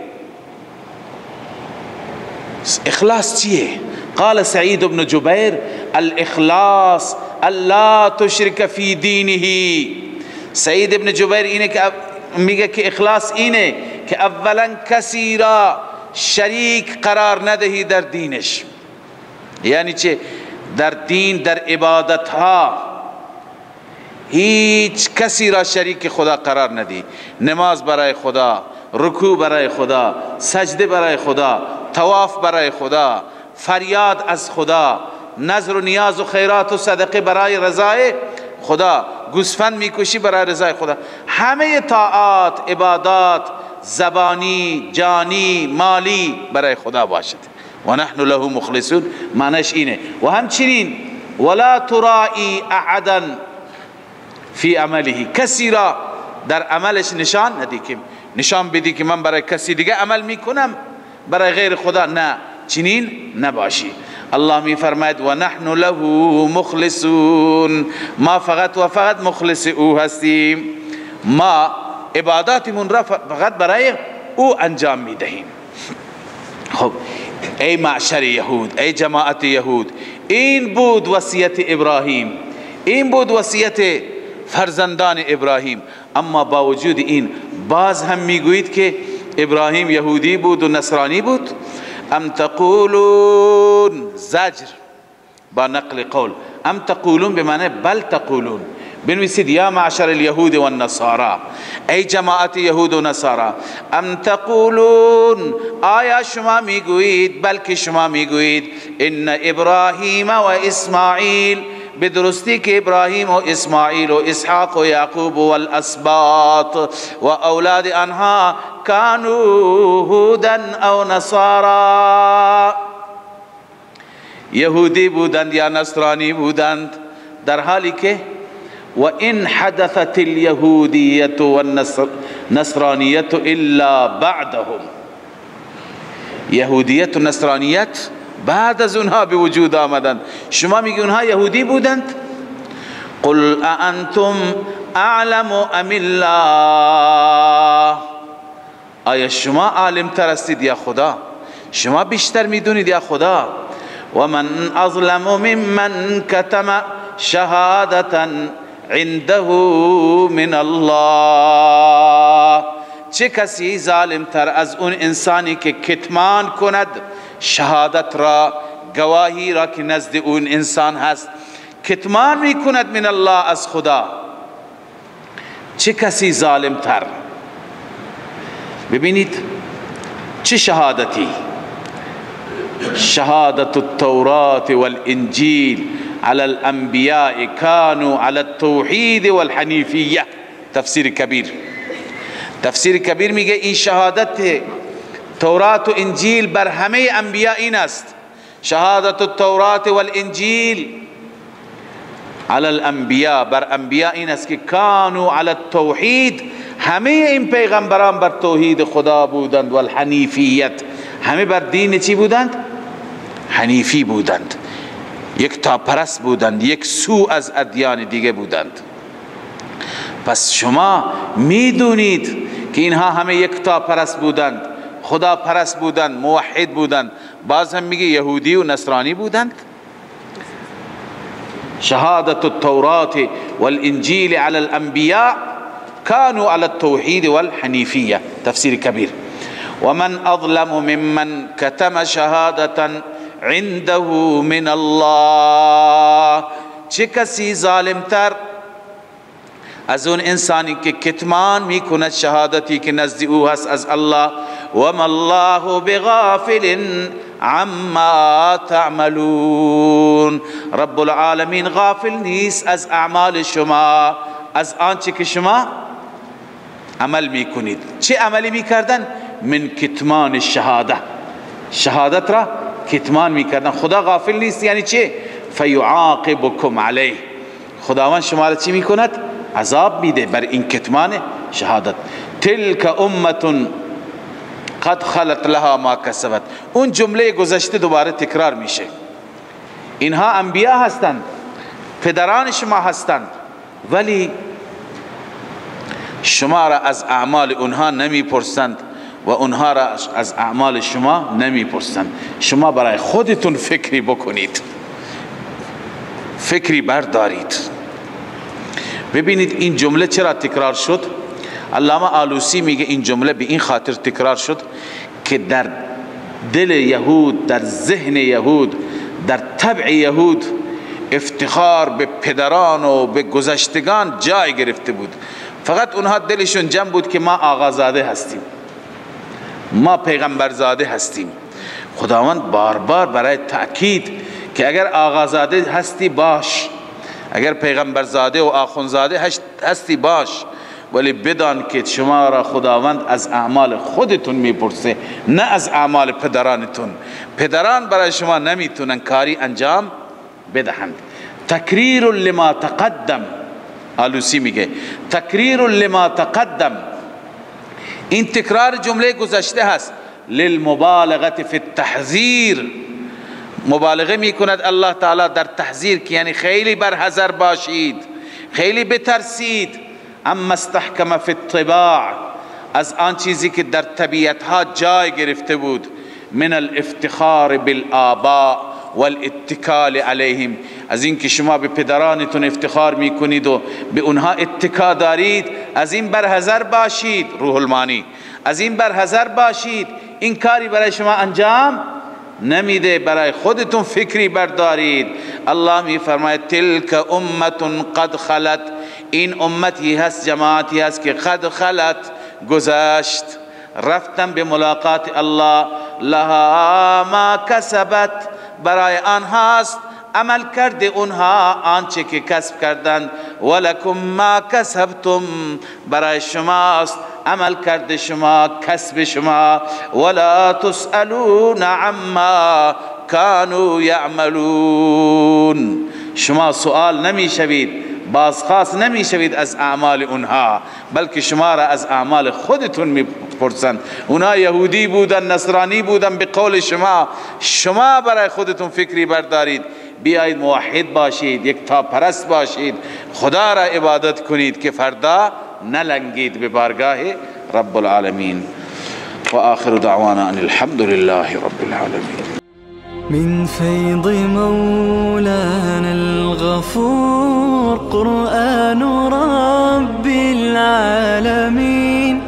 اخلاص چیه؟ قال سعید بن جبیر الاخلاص الا تشرك فی دینه. سعید بن جبیر اینه که میگه که اخلاص اینه که اولا کسی را شریک قرار ندهی در دینش. یعنی چه؟ در دین، در عبادت ها هیچ کسی را شریک خدا قرار ندی. نماز برای خدا، رکوع برای خدا، سجده برای خدا، طواف برای خدا، فریاد از خدا، نذر و نیاز و خیرات و صدقه برای رضای خدا، گوسفند میکشی برای رضای خدا. همه طاعات، عبادات، زبانی، جانی، مالی برای خدا باشد. و نحن له مخلصون معنیش اینه. و همچنین ولا ترائی احدا فی عمله، کسی را در عملش نشان ندی، که نشان بدی که من برای کسی دیگه عمل میکنم، برای غیر خدا نه، چنین نباشی. الله می فرماید و نحن له مخلصون، ما فقط و فقط مخلص او هستیم. ما عباداتمون را فقط برای او انجام میدهیم. خب ای معشر یهود، ای جماعت یهود، این بود وصیت ابراهیم، این بود وصیت فرزندان ابراهیم. اما با وجود این باز هم میگویید که ابراهیم یهودی بود و نصرانی بود. ام تقولون، زجر با نقل قول، ام تقولون به معنی بل تقولون. بنویسید یا معشر الیهود و النصارى، ای جماعت یهود و نصارا. ام تقولون، آیا شما میگویید، بلکه شما میگویید ان ابراهیم و اسماعیل، بدرستی که ابراهیم و اسماعیل و اسحاق و یعقوب و الاسباط و اولاد آنها کانوا هودا او نصارا، یهودی بودند یا نصرانی بودند، در حالی که و ان حدثت الیهودیت و النصرانیت الا بعدهم، یهودیت و نصرانیت بعد از اونها به وجود آمدند. شما میگی اونها یهودی بودند؟ قل اانتم اعلم ام الله، آیا شما عالم تر هستید یا خدا؟ شما بیشتر میدونید یا خدا؟ و من اظلم ممن کتم شهادتا عنده من الله، چه کسی ظالم تر از اون انسانی که کتمان کند شهادت را، گواهی را که نزد اون انسان هست، کتمان می کند من الله، از خدا. چه کسی ظالم تر؟ ببینید چه شهادتی، شهادت التوراة والانجیل على الانبیاء كانوا على التوحید والحنیفیه. تفسیر کبیر، تفسیر کبیر میگه این شهادت تورات و انجیل بر همه انبیاء این است. شهادت التوراة والانجیل على الانبیاء، بر انبیاء این است که کانوا على التوحید، همه این پیغمبران بر توحید خدا بودند، والحنیفیت، همه بر دین چی بودند؟ حنیفی بودند، یک تا پرست بودند، یک سو از ادیان دیگه بودند. پس شما میدونید که اینها همه یک تا پرست بودند، خدا پرست بودند، موحد بودند، باز هم میگه یهودی و نصرانی بودند. شهادت التوراة والانجیل على الانبیاء كانوا على التوحید والحنیفیه. تفسیر کبیر. ومن اظلم ممن كتم شهادة عنده من الله، چه کسی ظالمتر از اون انسانی که کتمان میکند شهادتی که نزد او هست از الله. وما الله بغافل عما تعملون. رب العالمین غافل نیست از اعمال شما، از آنچه که شما عمل میکنید. چه عملی میکردن؟ من کتمان شهاده، شهادت را کتمان میکردن. خدا غافل نیست یعنی چه؟ فیعاقبکم علیه، خداوند شما را چی میکند؟ عذاب میده بر این کتمان شهادت. تلک امة قد خلت لها ما کسبت، اون جمله گذشته دوباره تکرار میشه. اینها انبیا هستند، پدران شما هستند، ولی شما را از اعمال اونها نمیپرسند و اونها را از اعمال شما نمیپرسند. شما برای خودتون فکری بکنید، فکری بردارید. ببینید این جمله چرا تکرار شد؟ علامه آلوسی میگه این جمله به این خاطر تکرار شد که در دل یهود، در ذهن یهود، در طبع یهود افتخار به پدران و به گذشتگان جای گرفته بود. فقط اونها دلشون جمع بود که ما آقازاده هستیم، ما پیغمبرزاده هستیم. خداوند بار بار برای تأکید که اگر آقازاده هستی باش، اگر پیغمبرزاده و آخونزاده هستی باش، ولی بدان که شما را خداوند از اعمال خودتون میپرسه، نه از اعمال پدرانتون. پدران برای شما نمیتونن کاری انجام بدهند. تکریر لما تقدم، آلوسی میگه تکریر لما تقدم، این تکرار جمله گذشته هست. للمبالغه فی التحذیر، مبالغه میکند الله تعالی در تحذیر که یعنی خیلی برحذر باشید، خیلی بترسید. اما استحکم فی الطباع، از آن چیزی که در طبیعت ها جای گرفته بود، من الافتخار بالآباء والاتکال علیهم، از این که شما به پدرانتون افتخار میکنید و به اونها اتکا دارید، از این برحذر باشید. روح المانی، از این برحذر باشید، این کاری برای شما انجام نمیده، برای خودتون فکری بردارید. الله می فرماید تلک امة قد خلت، این امتی هست، جماعتی هست که قد خلت، گذشت، رفتن به ملاقات الله. لها ما کسبت، برای آنهاست عمل کرده اونها آنچه که کسب کردند. ولکم ما کسبتم، برای شماست عمل کرده شما، کسب شما. ولا تسألون عما كانوا يعملون، شما سؤال نمیشوید، بازخواست نمیشوید از اعمال اونها، بلکه شما را از اعمال خودتون میپرسند. اونها یهودی بودن، نصرانی بودن، به قول شما، شما برای خودتون فکری بردارید، بیایید موحد باشید، یک تا پرست باشید، خدا را عبادت کنید که فردا نلنگید به بارگاه رب العالمین. و آخر دعوانا ان الحمد لله رب العالمین. من فيض مولانا الغفور قرآن رب العالمين،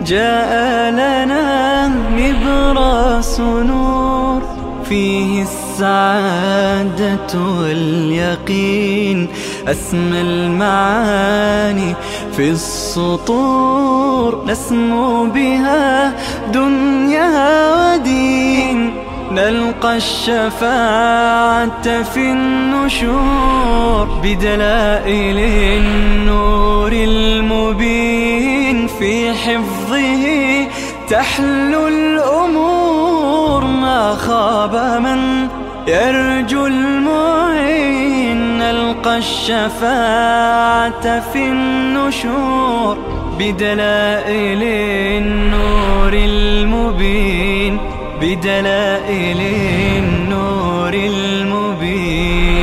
جاء لنا نبراس نور فيه السعادة واليقين، أسمى المعاني في السطور نسمو بها دنيا ودين، نلقى الشفاعة في النشور بدلائل النور المبين، في حفظه تحلو الأمور، ما خاب من يرجو المعين، نلقى الشفاعة في النشور بدلائل النور المبين، بدلائل النور المبين.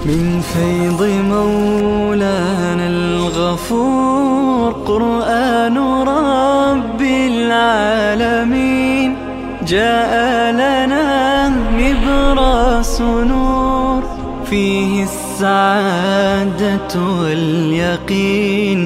من فيض مولانا الغفور قرآن رب العالمين، جاء لنا نبراس نور فيه السعادة واليقين.